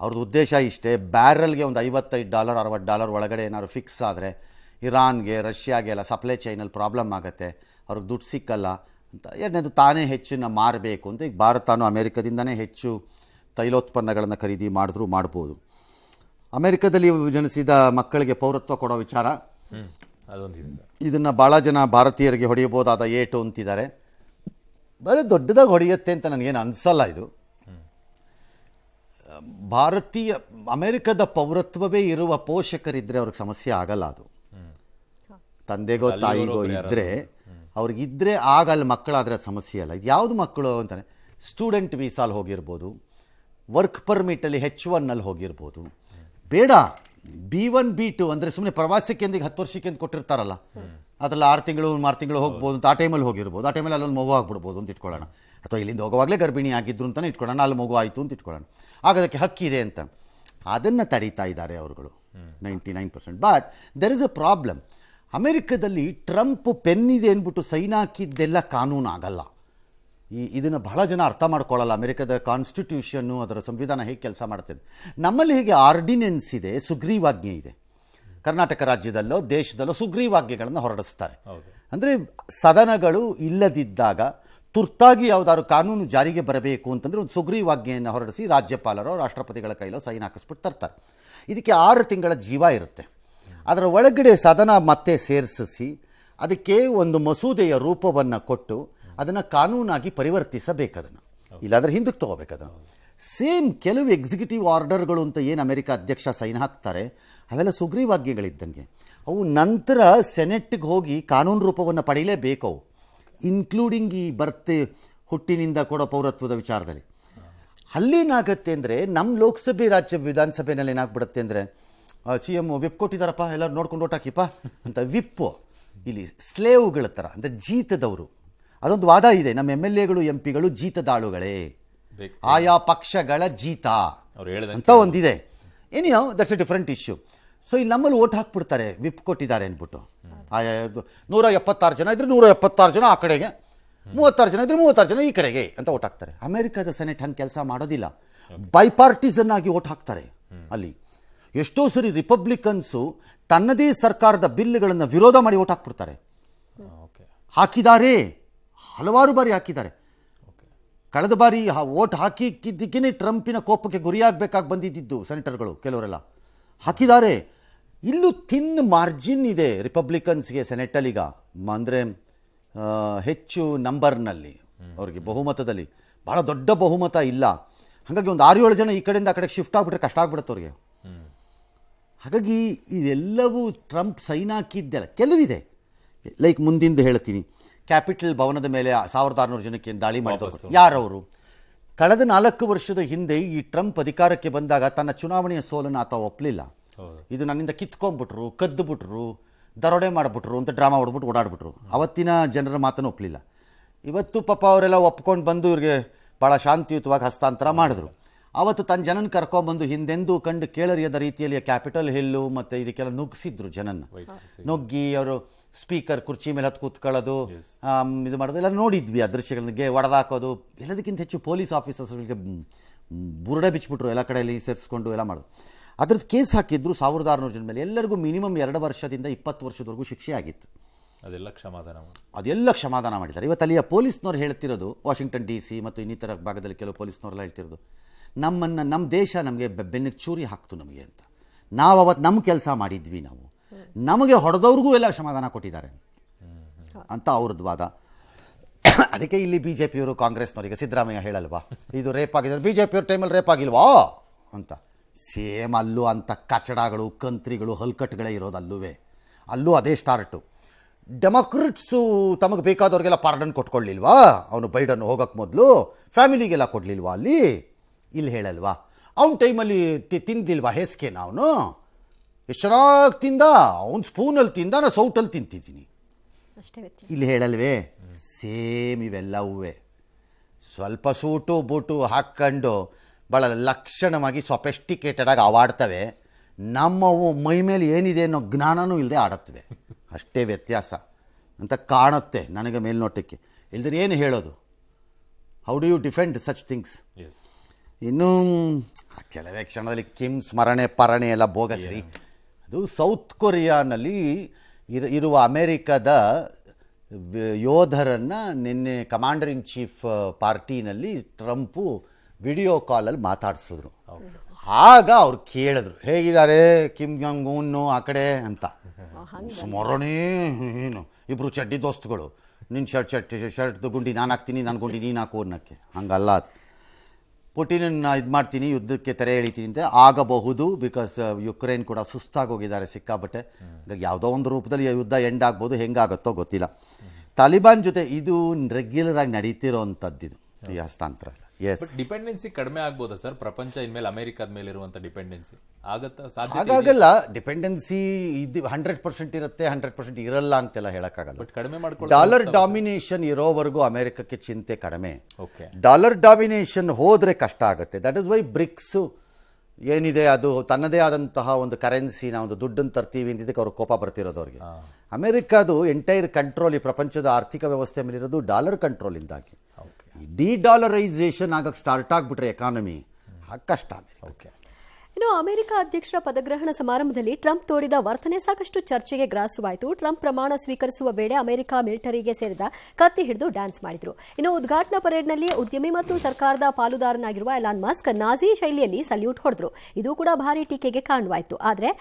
ಅವ್ರದ್ದು ಉದ್ದೇಶ ಇಷ್ಟೇ, ಬ್ಯಾರಲ್ಗೆ ಒಂದು $55 $60 ಒಳಗಡೆ ಏನಾದ್ರು ಫಿಕ್ಸ್ ಆದರೆ ಇರಾನ್ಗೆ ರಷ್ಯಾಗೆ ಎಲ್ಲ ಸಪ್ಲೈ ಚೈನಲ್ಲಿ ಪ್ರಾಬ್ಲಮ್ ಆಗುತ್ತೆ, ಅವ್ರಿಗೆ ದುಡ್ಡು ಸಿಕ್ಕಲ್ಲ ಅಂತ. ಎರಡನೇದು ತಾನೇ ಹೆಚ್ಚನ್ನು ಮಾರಬೇಕು ಅಂತ ಈಗ ಭಾರತನೂ ಅಮೆರಿಕದಿಂದನೇ ಹೆಚ್ಚು ತೈಲೋತ್ಪನ್ನಗಳನ್ನು ಖರೀದಿ ಮಾಡಿದ್ರೂ ಮಾಡ್ಬೋದು. ಅಮೆರಿಕದಲ್ಲಿ ಜನಿಸಿದ ಮಕ್ಕಳಿಗೆ ಪೌರತ್ವ ಕೊಡೋ ವಿಚಾರ, ಇದನ್ನು ಭಾಳ ಜನ ಭಾರತೀಯರಿಗೆ ಹೊಡೆಯಬಹುದಾದ ಏಟು ಅಂತಿದ್ದಾರೆ. ಬರೀ ದೊಡ್ಡದಾಗಿ ಹೊಡೆಯುತ್ತೆ ಅಂತ ನನಗೇನು ಅನಿಸಲ್ಲ. ಇದು ಭಾರತೀಯ ಅಮೆರಿಕದ ಪೌರತ್ವವೇ ಇರುವ ಪೋಷಕರಿದ್ದರೆ ಅವ್ರಿಗೆ ಸಮಸ್ಯೆ ಆಗಲ್ಲ. ಅದು ತಂದೆಗೋ ತಾಯಿಗೋ ಇದ್ದರೆ ಅವ್ರಿಗಿದ್ರೆ ಆಗಲ್ಲ, ಮಕ್ಕಳಾದರೆ ಅದು ಸಮಸ್ಯೆ ಅಲ್ಲ. ಇದು ಯಾವುದು ಮಕ್ಕಳು ಅಂತಾನೆ, ಸ್ಟೂಡೆಂಟ್ ವೀಸಾಲ್ ಹೋಗಿರ್ಬೋದು, ವರ್ಕ್ ಪರ್ಮಿಟಲ್ಲಿ H1ನಲ್ಲಿ ಹೋಗಿರ್ಬೋದು. ಬೇಡ B1 B2 ಅಂದರೆ ಸುಮ್ಮನೆ ಪ್ರವಾಸಕ್ಕೆ ಎಂದಿಗೆ 10 ವರ್ಷಕ್ಕೆ ಅಂತ ಕೊಟ್ಟಿರ್ತಾರಲ್ಲ, ಅದರಲ್ಲಿ 6 ತಿಂಗಳು ಹೋಗ್ಬೋದು ಅಂತ. ಆ ಟೈಮಲ್ಲಿ ಹೋಗಿರ್ಬೋದು, ಆ ಟೈಮಲ್ಲಿ ಅಲ್ಲೊಂದು ಮಗು ಆಗ್ಬಿಡ್ಬೋದು ಅಂತ ಇಟ್ಕೊಳ್ಳೋಣ. ಅಥವಾ ಇಲ್ಲಿಂದ ಹೋಗುವಾಗಲೇ ಗರ್ಭಿಣಿ ಆಗಿದ್ರು ಅಂತಲೇ ಇಟ್ಕೊಳ್ಳೋಣ, ಅಲ್ಲಿ ಮಗು ಆಯಿತು ಅಂತ ಇಟ್ಕೊಳ್ಳೋಣ. ಆಗ ಅದಕ್ಕೆ ಹಕ್ಕಿದೆ ಅಂತ ಅದನ್ನು ತಡೀತಾ ಇದ್ದಾರೆ ಅವರುಗಳು 99%. But there is A problem. ಅಮೆರಿಕದಲ್ಲಿ ಟ್ರಂಪ್ ಪೆನ್ನಿದೆ ಅಂದ್ಬಿಟ್ಟು ಸೈನ್ ಹಾಕಿದ್ದೆಲ್ಲ ಕಾನೂನು ಆಗಲ್ಲ. ಇದನ್ನು ಬಹಳ ಜನ ಅರ್ಥ ಮಾಡ್ಕೊಳ್ಳಲ್ಲ. ಅಮೆರಿಕದ ಕಾನ್ಸ್ಟಿಟ್ಯೂಷನ್ನು ಅದರ ಸಂವಿಧಾನ ಹೇಗೆ ಕೆಲಸ ಮಾಡ್ತಿದೆ. ನಮ್ಮಲ್ಲಿ ಹೇಗೆ ಆರ್ಡಿನೆನ್ಸ್ ಇದೆ, ಸುಗ್ರೀವಾಜ್ಞೆ ಇದೆ. ಕರ್ನಾಟಕ ರಾಜ್ಯದಲ್ಲೋ ದೇಶದಲ್ಲೋ ಸುಗ್ರೀವಾಜ್ಞೆಗಳನ್ನು ಹೊರಡಿಸ್ತಾರೆ. ಅಂದರೆ ಸದನಗಳು ಇಲ್ಲದಿದ್ದಾಗ ತುರ್ತಾಗಿ ಯಾವುದಾದ್ರು ಕಾನೂನು ಜಾರಿಗೆ ಬರಬೇಕು ಅಂತಂದರೆ ಒಂದು ಸುಗ್ರೀವಾಜ್ಞೆಯನ್ನು ಹೊರಡಿಸಿ ರಾಜ್ಯಪಾಲರೋ ರಾಷ್ಟ್ರಪತಿಗಳ ಕೈಲೋ ಸೈನ್ ಹಾಕಿಸ್ಬಿಟ್ಟು ತರ್ತಾರೆ. ಇದಕ್ಕೆ 6 ತಿಂಗಳ ಜೀವ ಇರುತ್ತೆ. ಅದರ ಒಳಗಡೆ ಸದನ ಮತ್ತೆ ಸೇರಿಸಿ ಅದಕ್ಕೆ ಒಂದು ಮಸೂದೆಯ ರೂಪವನ್ನು ಕೊಟ್ಟು ಅದನ್ನು ಕಾನೂನಾಗಿ ಪರಿವರ್ತಿಸಬೇಕು. ಅದನ್ನು ಇಲ್ಲಾಂದರೆ ಹಿಂದಕ್ಕೆ ತೊಗೋಬೇಕು. ಅದನ್ನು ಸೇಮ್ ಕೆಲವು ಎಕ್ಸಿಕ್ಯೂಟಿವ್ ಆರ್ಡರ್ಗಳು ಅಂತ ಏನು ಅಮೆರಿಕ ಅಧ್ಯಕ್ಷ ಸೈನ್ ಹಾಕ್ತಾರೆ, ಅವೆಲ್ಲ ಸುಗ್ರೀವಾಜ್ಞೆಗಳಿದ್ದಂಗೆ. ಅವು ನಂತರ ಸೆನೆಟ್ಗೆ ಹೋಗಿ ಕಾನೂನು ರೂಪವನ್ನು ಪಡೀಲೇಬೇಕು. ಅವು ಇನ್ಕ್ಲೂಡಿಂಗ್ ಈ ಹುಟ್ಟಿನಿಂದ ಕೊಡೋ ಪೌರತ್ವದ ವಿಚಾರದಲ್ಲಿ. ಅಲ್ಲೇನಾಗತ್ತೆ ಅಂದರೆ ನಮ್ಮ ಲೋಕಸಭೆ ರಾಜ್ಯ ವಿಧಾನಸಭೆಯಲ್ಲಿ ಏನಾಗ್ಬಿಡುತ್ತೆ ಅಂದರೆ, CM ವಿಪ್ ಕೊಟ್ಟಿದ್ದಾರಪ್ಪ, ಎಲ್ಲರೂ ನೋಡ್ಕೊಂಡು ಓಟ್ ಹಾಕಿಪ್ಪ ಅಂತ. ವಿಪ್ಪು ಇಲ್ಲಿ ಸ್ಲೇವ್ಗಳ ಥರ ಅಂದರೆ ಜೀತದವರು. ಅದೊಂದು ವಾದ ಇದೆ, ನಮ್ಮ MLAಗಳು MP ಗಳು ಜೀತದಾಳುಗಳೇ, ಆಯಾ ಪಕ್ಷಗಳ ಜೀತ ಅಂತ ಒಂದಿದೆ. ಏನಿಯೋ that's a different issue. So ಇಲ್ಲಿ ನಮ್ಮಲ್ಲಿ ಓಟ್ ಹಾಕ್ಬಿಡ್ತಾರೆ ವಿಪ್ ಕೊಟ್ಟಿದ್ದಾರೆ ಅಂದ್ಬಿಟ್ಟು. 176 ಜನ ಇದ್ರೆ 176 ಜನ ಆ ಕಡೆಗೆ, 36 ಜನ ಇದ್ರೆ 36 ಜನ ಈ ಕಡೆಗೆ ಅಂತ ಓಟ್ ಹಾಕ್ತಾರೆ. ಅಮೆರಿಕದ ಸೆನೆಟ್ ಹಂಗೆ ಕೆಲಸ ಮಾಡೋದಿಲ್ಲ. ಬೈಪಾರ್ಟಿಸನ್ ಆಗಿ ಓಟ್ ಹಾಕ್ತಾರೆ. ಅಲ್ಲಿ ಎಷ್ಟೋ ಸರಿ ರಿಪಬ್ಲಿಕನ್ಸು ತನ್ನದೇ ಸರ್ಕಾರದ ಬಿಲ್ಗಳನ್ನು ವಿರೋಧ ಮಾಡಿ ಓಟ್ ಹಾಕ್ಬಿಡ್ತಾರೆ. ಹಾಕಿದ್ದಾರೆ, ಹಲವಾರು ಬಾರಿ ಹಾಕಿದ್ದಾರೆ. ಕಳೆದ ಬಾರಿ ಓಟ್ ಹಾಕಿದ್ದಕ್ಕೇ ಟ್ರಂಪಿನ ಕೋಪಕ್ಕೆ ಗುರಿಯಾಗಬೇಕಾಗಿ ಬಂದಿದ್ದು ಸೆನೆಟರ್ಗಳು ಕೆಲವರೆಲ್ಲ ಹಾಕಿದ್ದಾರೆ. ಇಲ್ಲೂ ಥಿನ್ ಮಾರ್ಜಿನ್ ಇದೆ ರಿಪಬ್ಲಿಕನ್ಸ್ಗೆ ಸೆನೆಟಲ್ಲಿಗ. ಅಂದರೆ ಹೆಚ್ಚು ನಂಬರ್ನಲ್ಲಿ ಅವ್ರಿಗೆ ಬಹುಮತದಲ್ಲಿ ಭಾಳ ದೊಡ್ಡ ಬಹುಮತ ಇಲ್ಲ. ಹಾಗಾಗಿ ಒಂದು 6-7 ಜನ ಈ ಕಡೆಯಿಂದ ಆ ಕಡೆಗೆ ಶಿಫ್ಟ್ ಆಗಿಬಿಟ್ರೆ ಕಷ್ಟ ಆಗ್ಬಿಡುತ್ತೆ ಅವ್ರಿಗೆ. ಹಾಗಾಗಿ ಇದೆಲ್ಲವೂ ಟ್ರಂಪ್ ಸೈನ್ ಹಾಕಿದ್ದೆಲ್ಲ ಕೆಲವಿದೆ. ಲೈಕ್ ಮುಂದಿಂದ ಹೇಳ್ತೀನಿ, ಕ್ಯಾಪಿಟಲ್ ಭವನದ ಮೇಲೆ 1600 ಜನಕ್ಕೆ ದಾಳಿ ಮಾಡಿದವರು ಯಾರವರು? ಕಳೆದ 4 ವರ್ಷದ ಹಿಂದೆ ಈ ಟ್ರಂಪ್ ಅಧಿಕಾರಕ್ಕೆ ಬಂದಾಗ ತನ್ನ ಚುನಾವಣೆಯ ಸೋಲನ್ನು ಆತ ಒಪ್ಪಲಿಲ್ಲ. ಇದು ನನ್ನಿಂದ ಕಿತ್ಕೊಂಡ್ಬಿಟ್ರು, ಕದ್ದುಬಿಟ್ರು, ದರೋಡೆ ಮಾಡಿಬಿಟ್ರು ಅಂತ ಡ್ರಾಮಾ ಹೊಡ್ಬಿಟ್ಟು ಓಡಾಡ್ಬಿಟ್ರು. ಅವತ್ತಿನ ಜನರ ಮಾತನ್ನು ಒಪ್ಪಲಿಲ್ಲ. ಇವತ್ತು ಪಾಪ ಅವರೆಲ್ಲ ಒಪ್ಕೊಂಡು ಬಂದು ಇವ್ರಿಗೆ ಭಾಳ ಶಾಂತಿಯುತವಾಗಿ ಹಸ್ತಾಂತರ ಮಾಡಿದ್ರು. ಅವತ್ತು ತನ್ನ ಜನನ ಕರ್ಕೊಂಡ್ಬಂದು ಹಿಂದೆಂದೂ ಕಂಡು ಕೇಳರಿಯದ ರೀತಿಯಲ್ಲಿ ಕ್ಯಾಪಿಟಲ್ ಹಿಲ್ಲು ಮತ್ತು ಇದಕ್ಕೆಲ್ಲ ನುಗ್ಗಿಸಿದ್ರು. ಜನನ ನುಗ್ಗಿ ಅವರು ಸ್ಪೀಕರ್ ಕುರ್ಚಿ ಮೇಲೆ ಹತ್ತು ಕೂತ್ಕೊಳ್ಳೋದು, ಇದು ಮಾಡೋದು ಎಲ್ಲ ನೋಡಿದ್ವಿ. ಆ ದೃಶ್ಯಗಳಿಗೆ ಹೊಡೆದಾಕೋದು, ಎಲ್ಲದಕ್ಕಿಂತ ಹೆಚ್ಚು ಪೊಲೀಸ್ ಆಫೀಸರ್ಸ್ಗಳಿಗೆ ಬುರುಡೆ ಬಿಚ್ಚಿಬಿಟ್ರು, ಎಲ್ಲ ಕಡೆಯಲ್ಲಿ ಸೇರಿಸ್ಕೊಂಡು ಎಲ್ಲ ಮಾಡೋದು. ಅದ್ರದ್ದು ಕೇಸ್ ಹಾಕಿದ್ರು 1600 ಜನ ಮೇಲೆ. ಎಲ್ಲರಿಗೂ ಮಿನಿಮಮ್ 2 ವರ್ಷದಿಂದ 20 ವರ್ಷದವರೆಗೂ ಶಿಕ್ಷೆ ಆಗಿತ್ತು. ಅದೆಲ್ಲ ಕ್ಷಮಾದಾನ ಮಾಡಿದ್ದಾರೆ. ಇವತ್ತು ಅಲ್ಲಿಯ ಪೊಲೀಸ್ನವ್ರು ಹೇಳ್ತಿರೋದು, ವಾಷಿಂಗ್ಟನ್ DC ಮತ್ತು ಇನ್ನಿತರ ಭಾಗದಲ್ಲಿ ಕೆಲವು ಪೊಲೀಸ್ನವರೆಲ್ಲ ಹೇಳ್ತಿರೋದು, ನಮ್ಮ ದೇಶ ನಮಗೆ ಬೆನ್ನಿಗೆ ಚೂರಿ ಹಾಕ್ತು ನಮಗೆ ಅಂತ. ನಾವು ಅವತ್ತು ನಮ್ಮ ಕೆಲಸ ಮಾಡಿದ್ವಿ, ನಾವು ನಮಗೆ ಹೊಡೆದವ್ರಿಗೂ ಎಲ್ಲ ಕ್ಷಮಾದಾನ ಕೊಟ್ಟಿದ್ದಾರೆ ಅಂತ ಅವ್ರದ್ದು ವಾದ. ಅದಕ್ಕೆ ಇಲ್ಲಿ BJPಯವರು ಕಾಂಗ್ರೆಸ್ನವರಿಗೆ ಸಿದ್ದರಾಮಯ್ಯ ಹೇಳಲ್ವಾ, ಇದು ರೇಪ್ ಆಗಿದ್ದಾರೆ, BJPಯವ್ರ ಟೈಮಲ್ಲಿ ರೇಪ್ ಆಗಿಲ್ವಾ ಅಂತ. ಸೇಮ್ ಅಲ್ಲೂ ಅಂಥ ಕಚಡಗಳು, ಕಂತ್ರಿಗಳು, ಹಲ್ಕಟ್ಗಳೇ ಇರೋದು ಅಲ್ಲೂ ಅದೇ ಸ್ಟಾರ್ಟು. ಡೆಮೊಕ್ರೆಟ್ಸು ತಮಗೆ ಬೇಕಾದವ್ರಿಗೆಲ್ಲ ಪಾರ್ಡನ್ ಕೊಟ್ಕೊಳ್ಳಿಲ್ವಾ? ಅವನು ಬೈಡನ್ ಹೋಗೋಕ್ಕೆ ಮೊದಲು ಫ್ಯಾಮಿಲಿಗೆಲ್ಲ ಕೊಡಲಿಲ್ವಾ? ಇಲ್ಲಿ ಹೇಳಲ್ವಾ, ಅವನ ಟೈಮಲ್ಲಿ ತಿಂದಿಲ್ವಾ ಹೇಸ್ಕೇನ? ಅವನು ಎಷ್ಟು ಚೆನ್ನಾಗಿ ತಿಂದ, ಅವನು ಸ್ಪೂನಲ್ಲಿ ತಿಂದ, ನಾನು ಸೌಟಲ್ಲಿ ತಿಂತಿದ್ದೀನಿ. ಇಲ್ಲಿ ಹೇಳಲ್ವೇ? ಸೇಮ್ ಇವೆಲ್ಲವೇ ಸ್ವಲ್ಪ ಸೂಟು ಬೂಟು ಹಾಕ್ಕೊಂಡು ಭಾಳ ಲಕ್ಷಣವಾಗಿ ಸೊಫೆಸ್ಟಿಕೇಟೆಡಾಗಿ ಆವಾಡ್ತವೆ. ನಮ್ಮವು ಮೈ ಮೇಲೆ ಏನಿದೆ ಅನ್ನೋ ಜ್ಞಾನನೂ ಇಲ್ಲದೆ ಆಡುತ್ತವೆ. ಅಷ್ಟೇ ವ್ಯತ್ಯಾಸ ಅಂತ ಕಾಣುತ್ತೆ ನನಗೆ ಮೇಲ್ನೋಟಕ್ಕೆ. ಇಲ್ದ್ರೆ ಏನು ಹೇಳೋದು? How do you defend such things? ಇನ್ನೂ ಕೆಲವೇ ಕ್ಷಣದಲ್ಲಿ ಕಿಮ್ ಸ್ಮರಣೆ ಪರಣೆ ಎಲ್ಲ ಬೋಗಸ್ರಿ. ಅದು ಸೌತ್ ಕೊರಿಯಾನಲ್ಲಿ ಇರುವ ಅಮೆರಿಕದ ಯೋಧರನ್ನು ನಿನ್ನೆ ಕಮಾಂಡರ್ ಇನ್ ಚೀಫ್ ಪಾರ್ಟಿನಲ್ಲಿ ಟ್ರಂಪು ವಿಡಿಯೋ ಕಾಲಲ್ಲಿ ಮಾತಾಡಿಸಿದ್ರು. ಆಗ ಅವ್ರು ಕೇಳಿದ್ರು, ಹೇಗಿದ್ದಾರೆ ಕಿಮ್ ಜಾಂಗ್ ಉನ್ ಆ ಕಡೆ ಅಂತ. ಸ್ಮರಣೆ ಏನು, ಇಬ್ಬರು ಚಡ್ಡಿ ದೋಸ್ತುಗಳು, ನಿನ್ನ ಶರ್ಟ್ದು ಗುಂಡಿ ನಾನು ಹಾಕ್ತೀನಿ, ನನ್ನ ಗುಂಡಿ ನೀನು ಹಾಕು ಅನ್ನೋಕ್ಕೆ. ಹಂಗಲ್ಲ ಅದು. ಪುಟಿನನ್ನು ಇದು ಮಾಡ್ತೀನಿ, ಯುದ್ಧಕ್ಕೆ ತೆರೆ ಎಳಿತೀನಿ ಅಂತ ಆಗಬಹುದು. ಬಿಕಾಸ್ ಯುಕ್ರೇನ್ ಕೂಡ ಸುಸ್ತಾಗೋಗಿದ್ದಾರೆ ಸಿಕ್ಕಾಬಟ್ಟೆ. ಯಾವುದೋ ಒಂದು ರೂಪದಲ್ಲಿ ಯುದ್ಧ ಎಂಡ್ ಆಗ್ಬೋದು, ಹೆಂಗಾಗುತ್ತೋ ಗೊತ್ತಿಲ್ಲ. ತಾಲಿಬಾನ್ ಜೊತೆ ಇದು ರೆಗ್ಯುಲರ್ ಆಗಿ ನಡೀತಿರೋ ಅಂಥದ್ದಿದು ಈ ಹಸ್ತಾಂತರ. ಎಸ್, ಡಿಪೆಂಡೆನ್ಸಿ ಕಡಿಮೆ ಆಗ್ಬೋದಾ ಸರ್? ಪ್ರಪಂಚ ಇನ್ಮೇಲೆ ಅಮೆರಿಕದ ಮೇಲೆ ಇರುವಂತ ಡಿಪೆಂಡೆನ್ಸಿ ಆಗತ್ತಾ? ಸಾಧ್ಯ ಹಾಗಾಗಲ್ಲ. ಡಿಪೆಂಡೆನ್ಸಿ ಇದು 100% ಇರುತ್ತೆ, 100% ಇರಲ್ಲ ಅಂತೆಲ್ಲ ಹೇಳಕ್ಕಾಗಲ್ಲ. ಬಟ್ ಕಡಿಮೆ ಮಾಡ್ಕೊಳ್ಳಿ. ಡಾಲರ್ ಡಾಮಿನೇಷನ್ ಇರೋವರೆಗೂ ಅಮೆರಿಕಕ್ಕೆ ಚಿಂತೆ ಕಡಿಮೆ. ಓಕೆ, ಡಾಲರ್ ಡಾಮಿನೇಷನ್ ಹೋದ್ರೆ ಕಷ್ಟ ಆಗುತ್ತೆ. ದಟ್ ಇಸ್ ವೈ ಬ್ರಿಕ್ಸ್ ಏನಿದೆ ಅದು ತನ್ನದೇ ಆದಂತಹ ಒಂದು ಕರೆನ್ಸಿನ ಒಂದು ದುಡ್ಡನ್ನು ತರ್ತೀವಿ ಅಂತಿದ್ದಕ್ಕೆ ಅವ್ರಿಗೆ ಕೋಪ ಬರ್ತಿರೋದು ಅವ್ರಿಗೆ. ಅಮೆರಿಕದು ಎಂಟೈರ್ ಕಂಟ್ರೋಲ್ ಈ ಪ್ರಪಂಚದ ಆರ್ಥಿಕ ವ್ಯವಸ್ಥೆ ಮೇಲೆ ಇರೋದು ಡಾಲರ್ ಕಂಟ್ರೋಲಿಂದಾಗಿ. ಡಿಡಾಲರೈಸೇಷನ್ ಆಗಕ್ಕೆ ಸ್ಟಾರ್ಟ್ ಆಗಿಬಿಟ್ರೆ ಎಕಾನಮಿ ಕಷ್ಟ. ಓಕೆ. ಇನ್ನು ಅಮೆರಿಕ ಅಧ್ಯಕ್ಷರ ಪದಗ್ರಹಣ ಸಮಾರಂಭದಲ್ಲಿ ಟ್ರಂಪ್ ತೋರಿದ ವರ್ತನೆ ಸಾಕಷ್ಟು ಚರ್ಚೆಗೆ ಗ್ರಾಸವಾಯಿತು. ಟ್ರಂಪ್ ಪ್ರಮಾಣ ಸ್ವೀಕರಿಸುವ ವೇಳೆ ಅಮೆರಿಕ ಮಿಲಿಟರಿಗೆ ಸೇರಿದ ಕತ್ತಿ ಹಿಡಿದು ಡ್ಯಾನ್ಸ್ ಮಾಡಿದ್ರು. ಇನ್ನು ಉದ್ಘಾಟನಾ ಪರೇಡ್ನಲ್ಲಿ ಉದ್ಯಮಿ ಮತ್ತು ಸರ್ಕಾರದ ಪಾಲುದಾರನಾಗಿರುವ ಎಲಾನ್ ಮಸ್ಕ್ ನಾಜಿ ಶೈಲಿಯಲ್ಲಿ ಸಲ್ಯೂಟ್ ಹೊಡೆದ್ರು. ಇದು ಕೂಡ ಭಾರಿ ಟೀಕೆಗೆ ಕಾರಣವಾಯಿತು. ಆದರೆ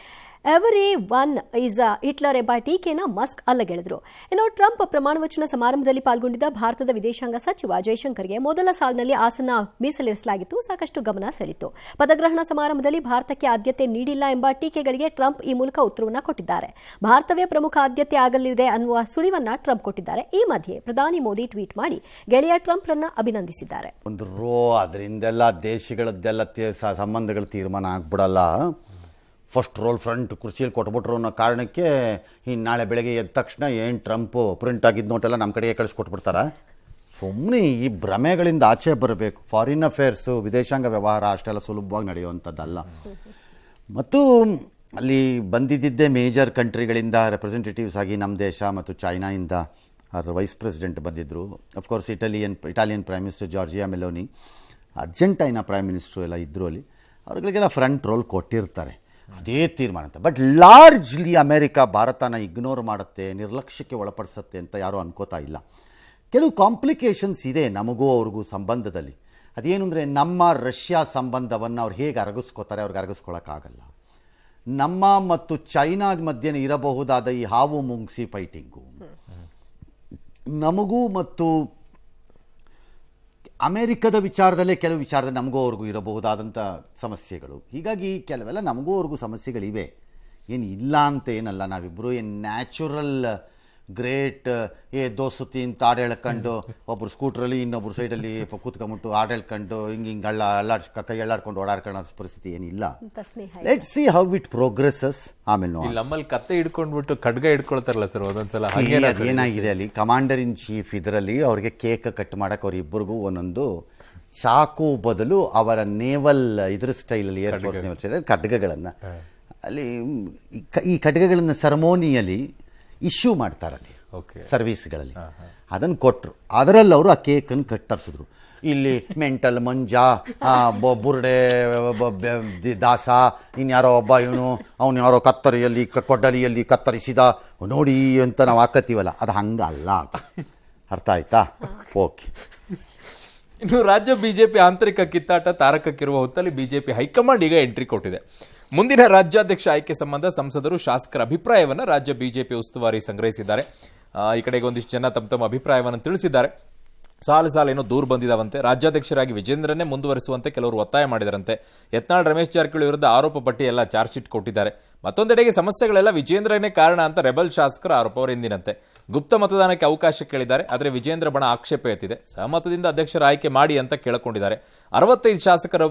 ಎವರಿ ಒನ್ ಈಸ್ ಹಿಟ್ಲರ್ ಎಂಬ ಟೀಕೆನ ಮಸ್ಕ್ ಅಲ್ಲಗೆಳೆದ್ರು. ಇನ್ನು ಟ್ರಂಪ್ ಪ್ರಮಾಣವಚನ ಸಮಾರಂಭದಲ್ಲಿ ಪಾಲ್ಗೊಂಡಿದ್ದ ಭಾರತದ ವಿದೇಶಾಂಗ ಸಚಿವ ಜೈಶಂಕರ್ಗೆ ಮೊದಲ ಸಾಲಿನಲ್ಲಿ ಆಸನ ಮೀಸಲಿರಿಸಲಾಗಿತ್ತು. ಸಾಕಷ್ಟು ಗಮನ ಸೆಳೆಯಿತು. ಪದಗ್ರಹಣ ಸಮಾರಂಭದಲ್ಲಿ ಭಾರತಕ್ಕೆ ಆದ್ಯತೆ ನೀಡಿಲ್ಲ ಎಂಬ ಟೀಕೆಗಳಿಗೆ ಟ್ರಂಪ್ ಈ ಮೂಲಕ ಉತ್ತರವನ್ನ ಕೊಟ್ಟಿದ್ದಾರೆ. ಭಾರತವೇ ಪ್ರಮುಖ ಆದ್ಯತೆ ಆಗಲಿದೆ ಅನ್ನುವ ಸುಳಿವನ್ನ ಟ್ರಂಪ್ ಕೊಟ್ಟಿದ್ದಾರೆ. ಈ ಮಧ್ಯೆ ಪ್ರಧಾನಿ ಮೋದಿ ಟ್ವೀಟ್ ಮಾಡಿ ಗೆಳೆಯ ಟ್ರಂಪ್ರನ್ನ ಅಭಿನಂದಿಸಿದ್ದಾರೆ. ಒಂದು ಅದರಿಂದೆಲ್ಲ ದೇಶಗಳದ್ದೆಲ್ಲ ಸಂಬಂಧಗಳು ತೀರ್ಮಾನ ಆಗ್ಬಿಡಲ್ಲ. ಫಸ್ಟ್ ರೋಲ್ ಫ್ರಂಟ್ ಕುರ್ಚಿಯಲ್ಲಿ ಕೊಟ್ಬಿಟ್ರು ಅನ್ನೋ ಕಾರಣಕ್ಕೆ ಇನ್ನು ನಾಳೆ ಬೆಳಗ್ಗೆ ಎದ್ದ ತಕ್ಷಣ ಏನು ಟ್ರಂಪು ಪ್ರಿಂಟ್ ಆಗಿದ್ದ ನೋಟೆಲ್ಲ ನಮ್ಮ ಕಡೆಗೆ ಕಳಿಸ್ಕೊಟ್ಬಿಡ್ತಾರ. ಸುಮ್ಮನೆ ಈ ಭ್ರಮೆಗಳಿಂದ ಆಚೆ ಬರಬೇಕು. ಫಾರಿನ್ ಅಫೇರ್ಸು, ವಿದೇಶಾಂಗ ವ್ಯವಹಾರ ಅಷ್ಟೆಲ್ಲ ಸುಲಭವಾಗಿ ನಡೆಯುವಂಥದ್ದಲ್ಲ. ಮತ್ತು ಅಲ್ಲಿ ಬಂದಿದ್ದೇ ಮೇಜರ್ ಕಂಟ್ರಿಗಳಿಂದ ರೆಪ್ರೆಸೆಂಟೇಟಿವ್ಸ್ ಆಗಿ ನಮ್ಮ ದೇಶ ಮತ್ತು ಚೈನಾಯಿಂದ ಅವ್ರ ವೈಸ್ ಪ್ರೆಸಿಡೆಂಟ್ ಬಂದಿದ್ದರು. Of course Italian prime minister Georgia Meloni, Argentina prime minister ಎಲ್ಲ ಇದ್ದರು. ಅಲ್ಲಿ ಅವ್ರುಗಳಿಗೆಲ್ಲ ಫ್ರಂಟ್ ರೋಲ್ ಕೊಟ್ಟಿರ್ತಾರೆ. ಅದೇ ತೀರ್ಮಾನ ಅಂತ. ಬಟ್ ಲಾರ್ಜ್ಲಿ ಅಮೆರಿಕ ಭಾರತನ ಇಗ್ನೋರ್ ಮಾಡುತ್ತೆ, ನಿರ್ಲಕ್ಷ್ಯಕ್ಕೆ ಒಳಪಡಿಸುತ್ತೆ ಅಂತ ಯಾರೂ ಅನ್ಕೋತಾ ಇಲ್ಲ. ಕೆಲವು ಕಾಂಪ್ಲಿಕೇಶನ್ಸ್ ಇದೆ ನಮಗೂ ಅವ್ರಿಗೂ ಸಂಬಂಧದಲ್ಲಿ. ಅದೇನು ಅಂದರೆ, ನಮ್ಮ ರಷ್ಯಾ ಸಂಬಂಧವನ್ನು ಅವ್ರು ಹೇಗೆ ಅರಗಿಸ್ಕೋತಾರೆ, ಅವ್ರಿಗೆ ಅರಗಿಸ್ಕೊಳ್ಳೋಕ್ಕಾಗಲ್ಲ. ನಮ್ಮ ಮತ್ತು ಚೈನಾದ ಮಧ್ಯೆ ಇರಬಹುದಾದ ಈ ಹಾವು ಮುಂಗ್ಸಿ ಫೈಟಿಂಗು, ನಮಗೂ ಮತ್ತು ಅಮೆರಿಕದ ವಿಚಾರದಲ್ಲೇ ಕೆಲವು ವಿಚಾರದಲ್ಲಿ ನಮಗೂ ಅವ್ರಿಗೂ ಇರಬಹುದಾದಂಥ ಸಮಸ್ಯೆಗಳು. ಹೀಗಾಗಿ ಕೆಲವೆಲ್ಲ ನಮಗೂ ಅವ್ರಿಗೂ ಸಮಸ್ಯೆಗಳಿವೆ, ಏನು ಇಲ್ಲ ಅಂತ ಏನಲ್ಲ. ನಾವಿಬ್ಬರು ಏನು ನ್ಯಾಚುರಲ್ ಗ್ರೇಟ್ ದೋಸ್ತಿ ಅಂತ ಹಾಡು ಹೇಳ್ಕೊಂಡು ಒಬ್ಬರು ಸ್ಕೂಟ್ರಲ್ಲಿ ಇನ್ನೊಬ್ರು ಸೈಡಲ್ಲಿ ಕೂತ್ಕೊಂಬಿಟ್ಟು ಹಾಡು ಹೇಳ್ಕೊಂಡು ಹಿಂಗೆ ಕೈ ಎಳ್ಳಾಡ್ಕೊಂಡು ಓಡಾಡ್ಕೊಳ್ಳೋ ಪರಿಸ್ಥಿತಿ ಏನಿಲ್ಲ. Let see how it progresses. ಆಮೇಲೆ ನಮ್ಮಲ್ಲಿ ಕತ್ತೆ ಹಿಡ್ಕೊಂಡ್ಬಿಟ್ಟು ಖಡ್ಗ ಹಿಡ್ಕೊಳ್ತಾರಲ್ಲ ಸರ್ ಒಂದೊಂದ್ಸಲ. ಏನಾಗಿದೆ ಅಲ್ಲಿ ಕಮಾಂಡರ್ ಇನ್ ಚೀಫ್ ಇದರಲ್ಲಿ ಅವ್ರಿಗೆ ಕೇಕ್ ಕಟ್ ಮಾಡಕ್ಕೆ ಅವ್ರಿಬ್ಬರಿಗೂ ಒಂದೊಂದು ಚಾಕು ಬದಲು ಅವರ ನೇವಲ್ ಇದ್ರ ಸ್ಟೈಲಲ್ಲಿ ಏರ್ಫೋರ್ಸ್ ನೇವಲ್ ಖಡ್ಗಗಳನ್ನು ಅಲ್ಲಿ ಈ ಖಡ್ಗಗಳನ್ನು ಸೆರೆಮೋನಿಯಲ್ಲಿ ಇಶ್ಯೂ ಮಾಡ್ತಾರಲ್ಲಿ ಸರ್ವೀಸ್ಗಳಲ್ಲಿ. ಅದನ್ನು ಕೊಟ್ಟರು. ಅದರಲ್ಲಿ ಅವರು ಆ ಕೇಕನ್ನು ಕತ್ತರಿಸಿದ್ರು. ಇಲ್ಲಿ ಮೆಂಟಲ್ ಮಂಜ, ಬುರ್ಡೆ ದಾಸ, ಇನ್ಯಾರೋ ಒಬ್ಬ ಅವನು ಯಾರೋ ಕತ್ತರಿಯಲ್ಲಿ ಕೊಡ್ಡಲಿಯಲ್ಲಿ ಕತ್ತರಿಸಿದ ನೋಡಿ ಅಂತ ನಾವು ಹಾಕತ್ತೀವಲ್ಲ, ಅದು ಹಂಗಲ್ಲ. ಅರ್ಥ ಆಯ್ತಾ? ಓಕೆ. ಇನ್ನು ರಾಜ್ಯ ಬಿಜೆಪಿ ಆಂತರಿಕ ಕಿತ್ತಾಟ ತಾರಕಕ್ಕಿರುವ ಹೊತ್ತಲ್ಲಿ ಬಿಜೆಪಿ ಹೈಕಮಾಂಡ್ ಈಗ ಎಂಟ್ರಿ ಕೊಟ್ಟಿದೆ. ಮುಂದಿನ ರಾಜ್ಯಾಧ್ಯಕ್ಷ ಆಯ್ಕೆ ಸಂಬಂಧ ಸಂಸದರು, ಶಾಸಕರ ಅಭಿಪ್ರಾಯವನ್ನು ರಾಜ್ಯ ಬಿಜೆಪಿ ಉಸ್ತುವಾರಿ ಸಂಗ್ರಹಿಸಿದ್ದಾರೆ. ಈ ಕಡೆಗೆ ಒಂದಿಷ್ಟು ಜನ ತಮ್ಮ ಅಭಿಪ್ರಾಯವನ್ನು ತಿಳಿಸಿದ್ದಾರೆ. ಸಾಲೇನೋ ದೂರು ಬಂದಿದ್ದಾವಂತೆ. ರಾಜ್ಯಾಧ್ಯಕ್ಷರಾಗಿ ವಿಜೇಂದ್ರನ್ನೇ ಮುಂದುವರಿಸುವಂತೆ ಕೆಲವರು ಒತ್ತಾಯ ಮಾಡಿದರಂತೆ. ಯತ್ನಾಳ್ ರಮೇಶ್ ಜಾರಕಿಹೊಳಿ ವಿರುದ್ಧ ಆರೋಪ ಪಟ್ಟಿ ಎಲ್ಲ ಚಾರ್ಜ್ ಶೀಟ್ ಕೊಟ್ಟಿದ್ದಾರೆ. ಮತ್ತೊಂದೆಡೆಗೆ ಸಮಸ್ಯೆಗಳೆಲ್ಲ ವಿಜೇಂದ್ರನೇ ಕಾರಣ ಅಂತ ರೆಬಲ್ ಶಾಸಕರ ಆರೋಪ ಅವರಿಂದಿನಂತೆ. ಗುಪ್ತ ಮತದಾನಕ್ಕೆ ಅವಕಾಶ ಕೇಳಿದ್ದಾರೆ. ಆದರೆ ವಿಜೇಂದ್ರ ಬಣ ಆಕ್ಷೇಪ ಎತ್ತಿದೆ. ಸಹಮತದಿಂದ ಅಧ್ಯಕ್ಷರ ಆಯ್ಕೆ ಮಾಡಿ ಅಂತ ಕೇಳಿಕೊಂಡಿದ್ದಾರೆ. 65 ಶಾಸಕರ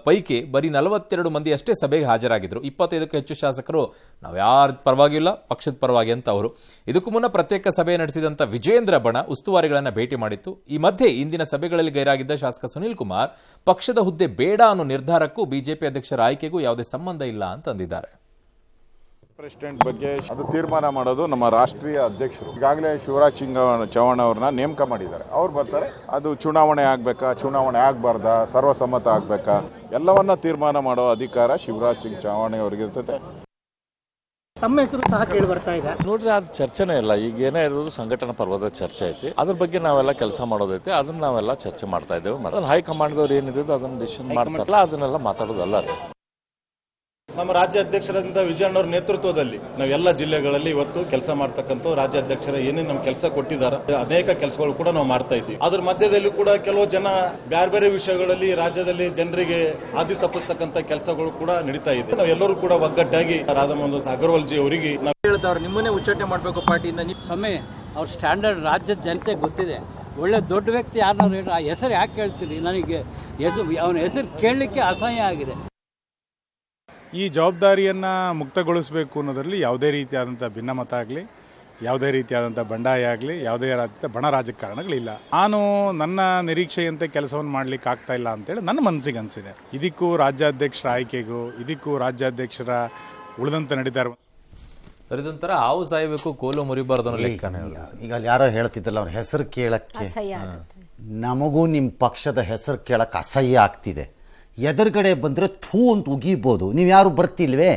ಪೈಕಿ ಬರೀ 42 ಮಂದಿ ಅಷ್ಟೇ ಸಭೆಗೆ ಹಾಜರಾಗಿದ್ರು. 25ಕ್ಕೂ ಹೆಚ್ಚು ಶಾಸಕರು ನಾವು ಯಾರ ಪರವಾಗಿಲ್ಲ, ಪಕ್ಷದ ಪರವಾಗಿ ಅಂತ ಅವರು. ಇದಕ್ಕೂ ಮುನ್ನ ಪ್ರತ್ಯೇಕ ಸಭೆ ನಡೆಸಿದಂತ ವಿಜೇಂದ್ರ ಬಣ ಉಸ್ತುವಾರಿಗಳನ್ನ ಭೇಟಿ ಮಾಡಿತ್ತು. ಈ ಮಧ್ಯೆ ಇಂದಿನ ಸಭೆಗಳಲ್ಲಿ ಗೈರಾಗಿದ್ದ ಶಾಸಕ ಸುನೀಲ್ ಕುಮಾರ್ ಪಕ್ಷದ ಹುದ್ದೆ ಬೇಡ ಅನ್ನೋ ನಿರ್ಧಾರಕ್ಕೂ ಬಿಜೆಪಿ ಅಧ್ಯಕ್ಷರ ಆಯ್ಕೆಗೂ ಯಾವುದೇ ಸಂಬಂಧ ಇಲ್ಲ ಅಂತ ಅಂದಿದ್ದಾರೆ. ಪ್ರೆಸಿಡೆಂಟ್ ಬಗ್ಗೆ ಅದು ತೀರ್ಮಾನ ಮಾಡೋದು ನಮ್ಮ ರಾಷ್ಟ್ರೀಯ ಅಧ್ಯಕ್ಷರು. ಈಗಾಗಲೇ ಶಿವರಾಜ್ ಸಿಂಗ್ ಚೌಹಾಣ್ ಅವ್ರನ್ನ ನೇಮಕ ಮಾಡಿದ್ದಾರೆ. ಅವ್ರು ಬರ್ತಾರೆ. ಅದು ಚುನಾವಣೆ ಆಗ್ಬೇಕಾ, ಚುನಾವಣೆ ಆಗ್ಬಾರ್ದಾ, ಸರ್ವಸಮ್ಮತ ಆಗ್ಬೇಕಾ, ಎಲ್ಲವನ್ನ ತೀರ್ಮಾನ ಮಾಡೋ ಅಧಿಕಾರ ಶಿವರಾಜ್ ಸಿಂಗ್ ಚೌಹಾಣ್ ಅವ್ರಿಗೆ ಇರ್ತದೆ. ತಮ್ಮ ಹೆಸರು ಸಹ ಕೇಳಿ ಬರ್ತಾ ಇದೆ. ನೋಡ್ರಿ ಅದು ಚರ್ಚೆನೇ ಇಲ್ಲ. ಈಗ ಏನೇ ಇರೋದು ಸಂಘಟನಾ ಪರ್ವದ ಚರ್ಚೆ ಐತಿ. ಅದ್ರ ಬಗ್ಗೆ ನಾವೆಲ್ಲ ಕೆಲಸ ಮಾಡೋದೈತಿ. ಅದನ್ನ ನಾವೆಲ್ಲ ಚರ್ಚೆ ಮಾಡ್ತಾ ಇದ್ದೇವೆ. ಅದನ್ನ ಹೈಕಮಾಂಡ್ದವ್ರು ಏನಿದೆ ಅದನ್ನ ಡಿಸಿಷನ್ ಮಾಡ್ತಾರಲ್ಲ ಅದನ್ನೆಲ್ಲ ಮಾತಾಡೋದಲ್ಲ ರೀ. ನಮ್ಮ ರಾಜ್ಯ ಅಧ್ಯಕ್ಷರಾದಂತಹ ವಿಜಯಣ್ಣವ್ರ ನೇತೃತ್ವದಲ್ಲಿ ನಾವೆಲ್ಲ ಜಿಲ್ಲೆಗಳಲ್ಲಿ ಇವತ್ತು ಕೆಲಸ ಮಾಡ್ತಕ್ಕಂಥ ರಾಜ್ಯಾಧ್ಯಕ್ಷರ ಏನೇನು ನಮ್ಮ ಕೆಲಸ ಕೊಟ್ಟಿದ್ದಾರೆ ಅನೇಕ ಕೆಲಸಗಳು ಕೂಡ ನಾವು ಮಾಡ್ತಾ ಇದ್ದೀವಿ. ಅದ್ರ ಮಧ್ಯದಲ್ಲಿ ಕೂಡ ಕೆಲವು ಜನ ಬೇರೆ ಬೇರೆ ವಿಷಯಗಳಲ್ಲಿ ರಾಜ್ಯದಲ್ಲಿ ಜನರಿಗೆ ಹಾದಿ ತಪ್ಪಿಸ್ತಕ್ಕಂಥ ಕೆಲಸಗಳು ಕೂಡ ನಡೀತಾ ಇದೆ. ನಾವೆಲ್ಲರೂ ಕೂಡ ಒಗ್ಗಟ್ಟಾಗಿ ರಾಧಾಮೋಹನ್ ಅಗರ್ವಾಲ್ ಜಿ ಅವರಿಗೆ ಹೇಳ್ತಾವ್ರೆ ನಿಮ್ಮನ್ನೇ ಉಚ್ಚಾಟನೆ ಮಾಡಬೇಕು ಪಾರ್ಟಿಯಿಂದ. ಸಮಯ ಅವ್ರ ಸ್ಟ್ಯಾಂಡರ್ಡ್ ರಾಜ್ಯದ ಜನತೆಗೆ ಗೊತ್ತಿದೆ. ಒಳ್ಳೆ ದೊಡ್ಡ ವ್ಯಕ್ತಿ ಯಾರನ್ನಾರು ಹೇಳಿ ಆ ಹೆಸರು ಯಾಕೆ ಕೇಳ್ತೀರಿ? ನನಗೆ ಅವನ ಹೆಸರು ಕೇಳಲಿಕ್ಕೆ ಅಸಹ್ಯ ಆಗಿದೆ. ಈ ಜವಾಬ್ದಾರಿಯನ್ನು ಮುಕ್ತಗೊಳಿಸಬೇಕು ಅನ್ನೋದರಲ್ಲಿ ಯಾವುದೇ ರೀತಿಯಾದಂಥ ಭಿನ್ನಮತ ಆಗಲಿ, ಯಾವುದೇ ರೀತಿಯಾದಂಥ ಬಂಡಾಯ ಆಗಲಿ, ಯಾವುದೇ ರೀತಿಯ ಬಣ ರಾಜಕಾರಣಗಳಿಲ್ಲ. ನಾನು ನನ್ನ ನಿರೀಕ್ಷೆಯಂತೆ ಕೆಲಸವನ್ನು ಮಾಡಲಿಕ್ಕೆ ಆಗ್ತಾ ಇಲ್ಲ ಅಂತೇಳಿ ನನ್ನ ಮನಸ್ಸಿಗೆ ಅನಿಸಿದೆ. ಇದಕ್ಕೂ ರಾಜ್ಯಾಧ್ಯಕ್ಷರ ಆಯ್ಕೆಗೂ ಇದಕ್ಕೂ ರಾಜ್ಯಾಧ್ಯಕ್ಷರ ಉಳಿದಂತೆ ನಡೀತಾ ಇರುವ ಸರ್ ಇದೊಂಥರ ಹಾವು ಸಾಯಬೇಕು ಕೋಲು ಮುರಿಬಾರ್ದು ಅನ್ನೋ ಲೆಕ್ಕನೇ. ಈಗ ಅಲ್ಲಿ ಯಾರೋ ಹೇಳ್ತಿದ್ದಲ್ಲ ಅವ್ರ ಹೆಸರು ಕೇಳಕ್ಕೆ ಅಸಹ್ಯ ಆಗುತ್ತೆ. ನಮಗೂ ನಿಮ್ಮ ಪಕ್ಷದ ಹೆಸರು ಕೇಳಕ್ಕೆ ಅಸಹ್ಯ ಆಗ್ತಿದೆ. ಎದುರುಗಡೆ ಬಂದರೆ ಥೂ ಅಂತ ಉಗಿಬೋದು. ನೀವು ಯಾರು ಬರ್ತಿಲ್ವೇ?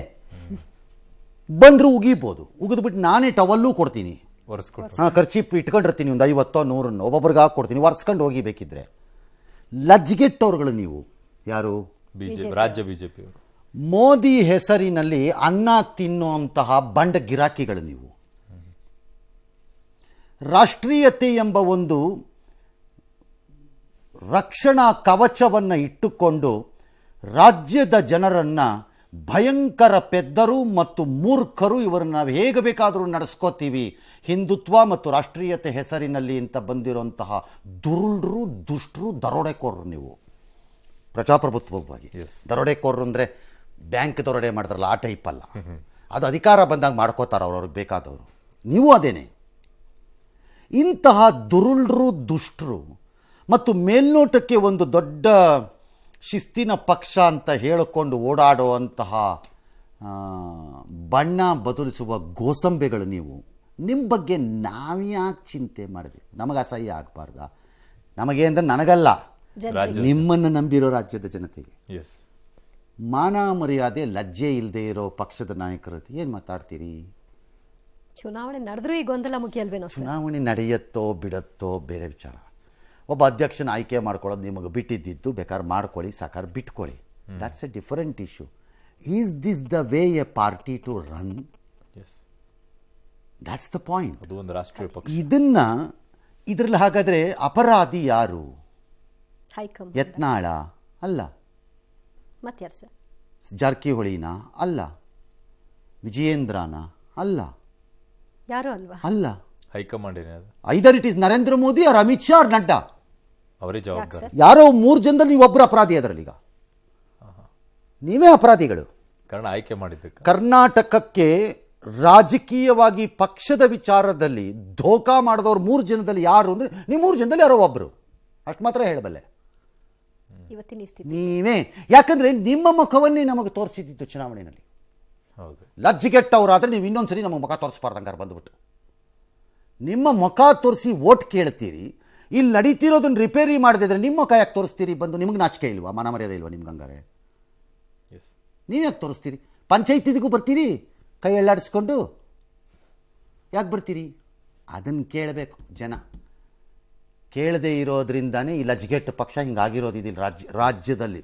ಬಂದರೂ ಉಗಿಬೋದು. ಉಗಿದ್ಬಿಟ್ಟು ನಾನೇ ಟವಲ್ಲೂ ಕೊಡ್ತೀನಿ. ಖರ್ಚೀಪ್ ಇಟ್ಕೊಂಡಿರ್ತೀನಿ, ಒಂದು 50-100 ಒಬ್ಬೊಬ್ರಿಗೆ ಹಾಕ್ಕೊಡ್ತೀನಿ, ಒರೆಸ್ಕೊಂಡು ಹೋಗಿಬೇಕಿದ್ರೆ. ಲಜ್ಗೆಟ್ಟವ್ರುಗಳು ನೀವು ಯಾರು? ರಾಜ್ಯ ಬಿಜೆಪಿ ಅವರು. ಮೋದಿ ಹೆಸರಿನಲ್ಲಿ ಅನ್ನ ತಿನ್ನುವಂತಹ ಬಂಡ ಗಿರಾಕಿಗಳು ನೀವು. ರಾಷ್ಟ್ರೀಯತೆ ಎಂಬ ಒಂದು ರಕ್ಷಣಾ ಕವಚವನ್ನು ಇಟ್ಟುಕೊಂಡು ರಾಜ್ಯದ ಜನರನ್ನು ಭಯಂಕರ ಪೆದ್ದರು ಮತ್ತು ಮೂರ್ಖರು, ಇವರನ್ನು ನಾವು ಹೇಗೆ ಬೇಕಾದರೂ ನಡೆಸ್ಕೋತೀವಿ, ಹಿಂದುತ್ವ ಮತ್ತು ರಾಷ್ಟ್ರೀಯತೆ ಹೆಸರಿನಲ್ಲಿ ಅಂತ ಬಂದಿರುವಂತಹ ದುರುಳರು, ದುಷ್ಟರು, ದರೋಡೆಕೋರರು ನೀವು. ಪ್ರಜಾಪ್ರಭುತ್ವವಾಗಿ ದರೋಡೆಕೋರರು ಅಂದರೆ ಬ್ಯಾಂಕ್ ದರೋಡೆ ಮಾಡ್ತಾರಲ್ಲ ಆ ಟೈಪ್ ಅಲ್ಲ. ಅದು ಅಧಿಕಾರ ಬಂದಾಗ ಮಾಡ್ಕೋತಾರೆ ಅವ್ರವ್ರಿಗೆ ಬೇಕಾದವರು. ನೀವು ಅದೇನೆ. ಇಂತಹ ದುರುಳರು, ದುಷ್ಟರು ಮತ್ತು ಮೇಲ್ನೋಟಕ್ಕೆ ಒಂದು ದೊಡ್ಡ ಶಿಸ್ತಿನ ಪಕ್ಷ ಅಂತ ಹೇಳಿಕೊಂಡು ಓಡಾಡುವಂತಹ ಬಣ್ಣ ಬದಲಿಸುವ ಗೋಸಂಬೆಗಳು ನೀವು. ನಿಮ್ಮ ಬಗ್ಗೆ ನಾವ್ಯಾಕೆ ಚಿಂತೆ ಮಾಡಿದ್ವಿ? ನಮಗೆ ಅಸಹ್ಯ ಆಗಬಾರ್ದ? ನಮಗೆ ಅಂದರೆ ನನಗಲ್ಲ, ನಿಮ್ಮನ್ನು ನಂಬಿರೋ ರಾಜ್ಯದ ಜನತೆಗೆ. ಮಾನ ಮರ್ಯಾದೆ ಲಜ್ಜೆ ಇಲ್ಲದೆ ಇರೋ ಪಕ್ಷದ ನಾಯಕರು ಏನು ಮಾತಾಡ್ತೀರಿ? ಚುನಾವಣೆ ನಡೆದ್ರೂ ಈ ಗೊಂದಲ ಮುಖ್ಯ ಅಲ್ವೇನೋ? ಚುನಾವಣೆ ನಡೆಯುತ್ತೋ ಬಿಡುತ್ತೋ ಬೇರೆ ವಿಚಾರ. ಒಬ್ಬ ಅಧ್ಯಕ್ಷನ ಆಯ್ಕೆ ಮಾಡ್ಕೊಳ್ಳೋದು ನಿಮಗೆ ಬಿಟ್ಟಿದ್ದು, ಬೇಕಾದ್ರೆ ಮಾಡ್ಕೊಳ್ಳಿ, ಸಾಕಾರ ಬಿಟ್ಕೊಳ್ಳಿ. That's a different issue. Is this the way a party to run? That's the point. ಅದು ಒಂದು ರಾಷ್ಟ್ರೀಯ ಪಕ್ಷ. ಇದರಲ್ಲಿ ಹಾಗಾದರೆ ಅಪರಾಧಿ ಯಾರು? ಹೈಕಮಾಂಡ್. ಯತ್ನಾಳ ಅಲ್ಲ. ಮತ್ಯಾರು ಸರ್? ಜಾರಕಿಹೊಳಿನ ಅಲ್ಲ. ವಿಜಯೇಂದ್ರನ ಅಲ್ಲ. ಯಾರು ಅಲ್ವಾ? ಅಲ್ಲ. ಹೈಕಮಾಂಡ್ ಏನಾದ್ರು either it is Narendra Modi or Amit Shah or Nadda. ಅವರೇ ಜವಾಬ್ದಾರಿ. ಯಾರೋ 3 ಜನದಲ್ಲಿ ನೀವು ಒಬ್ಬರು ಅಪರಾಧಿ. ಅದರಲ್ಲಿ ಈಗ ನೀವೇ ಅಪರಾಧಿಗಳು. ಕಾರಣ ಆಯ್ಕೆ ಮಾಡಿದ್ದಕ್ಕೆ. ಕರ್ನಾಟಕಕ್ಕೆ ರಾಜಕೀಯವಾಗಿ ಪಕ್ಷದ ವಿಚಾರದಲ್ಲಿ ಧೋಕಾ ಮಾಡಿದವರು 3 ಜನದಲ್ಲಿ ಯಾರು ಅಂದರೆ ನೀವು 3 ಜನದಲ್ಲಿ ಯಾರೋ ಒಬ್ಬರು, ಅಷ್ಟು ಮಾತ್ರ ಹೇಳಬಲ್ಲೆ. ಇವತ್ತಿನ ಸ್ಥಿತಿ ನೀವೇ. ಯಾಕಂದ್ರೆ ನಿಮ್ಮ ಮುಖವನ್ನೇ ನಮಗೆ ತೋರಿಸಿದ್ದು ಚುನಾವಣೆಯಲ್ಲಿ. ಹೌದು. ಲಜ್ಜಿಗೆಟ್ಟವರಾದ್ರೆ ನೀವು ಇನ್ನೊಂದ್ಸರಿ ನಮಗೆ ಮುಖ ತೋರಿಸ್ಬಾರ್ದಂಗಾರ ಬಂದ್ಬಿಟ್ಟು. ನಿಮ್ಮ ಮುಖ ತೋರಿಸಿ ಓಟ್ ಕೇಳ್ತೀರಿ, ಇಲ್ಲಿ ನಡೀತಿರೋದನ್ನ ರಿಪೇರಿ ಮಾಡದಿದ್ರೆ ನಿಮ್ಮ ಮುಖ ಯಾಕೆ ತೋರಿಸ್ತೀರಿ? ಬಂದು ನಿಮಗೆ ನಾಚಿಕೆ ಇಲ್ವಾ? ಮಾನ ಮರ್ಯಾದೆ ಇಲ್ವಾ ನಿಮ್ಗೆ? ಹಂಗಾರೆ ನೀವು ಯಾಕೆ ತೋರಿಸ್ತೀರಿ? ಪಂಚಾಯತಿಗೂ ಬರ್ತೀರಿ ಕೈ ಎಳ್ಳಾಡಿಸ್ಕೊಂಡು, ಯಾಕೆ ಬರ್ತೀರಿ? ಅದನ್ನು ಕೇಳಬೇಕು ಜನ. ಕೇಳದೇ ಇರೋದ್ರಿಂದಾನೇ ಈ ಲಜ್ಗೆಟ್ಟು ಪಕ್ಷ ಹಿಂಗಾಗಿರೋದು ಇದಿಲ್ಲ ರಾಜ್ಯದಲ್ಲಿ.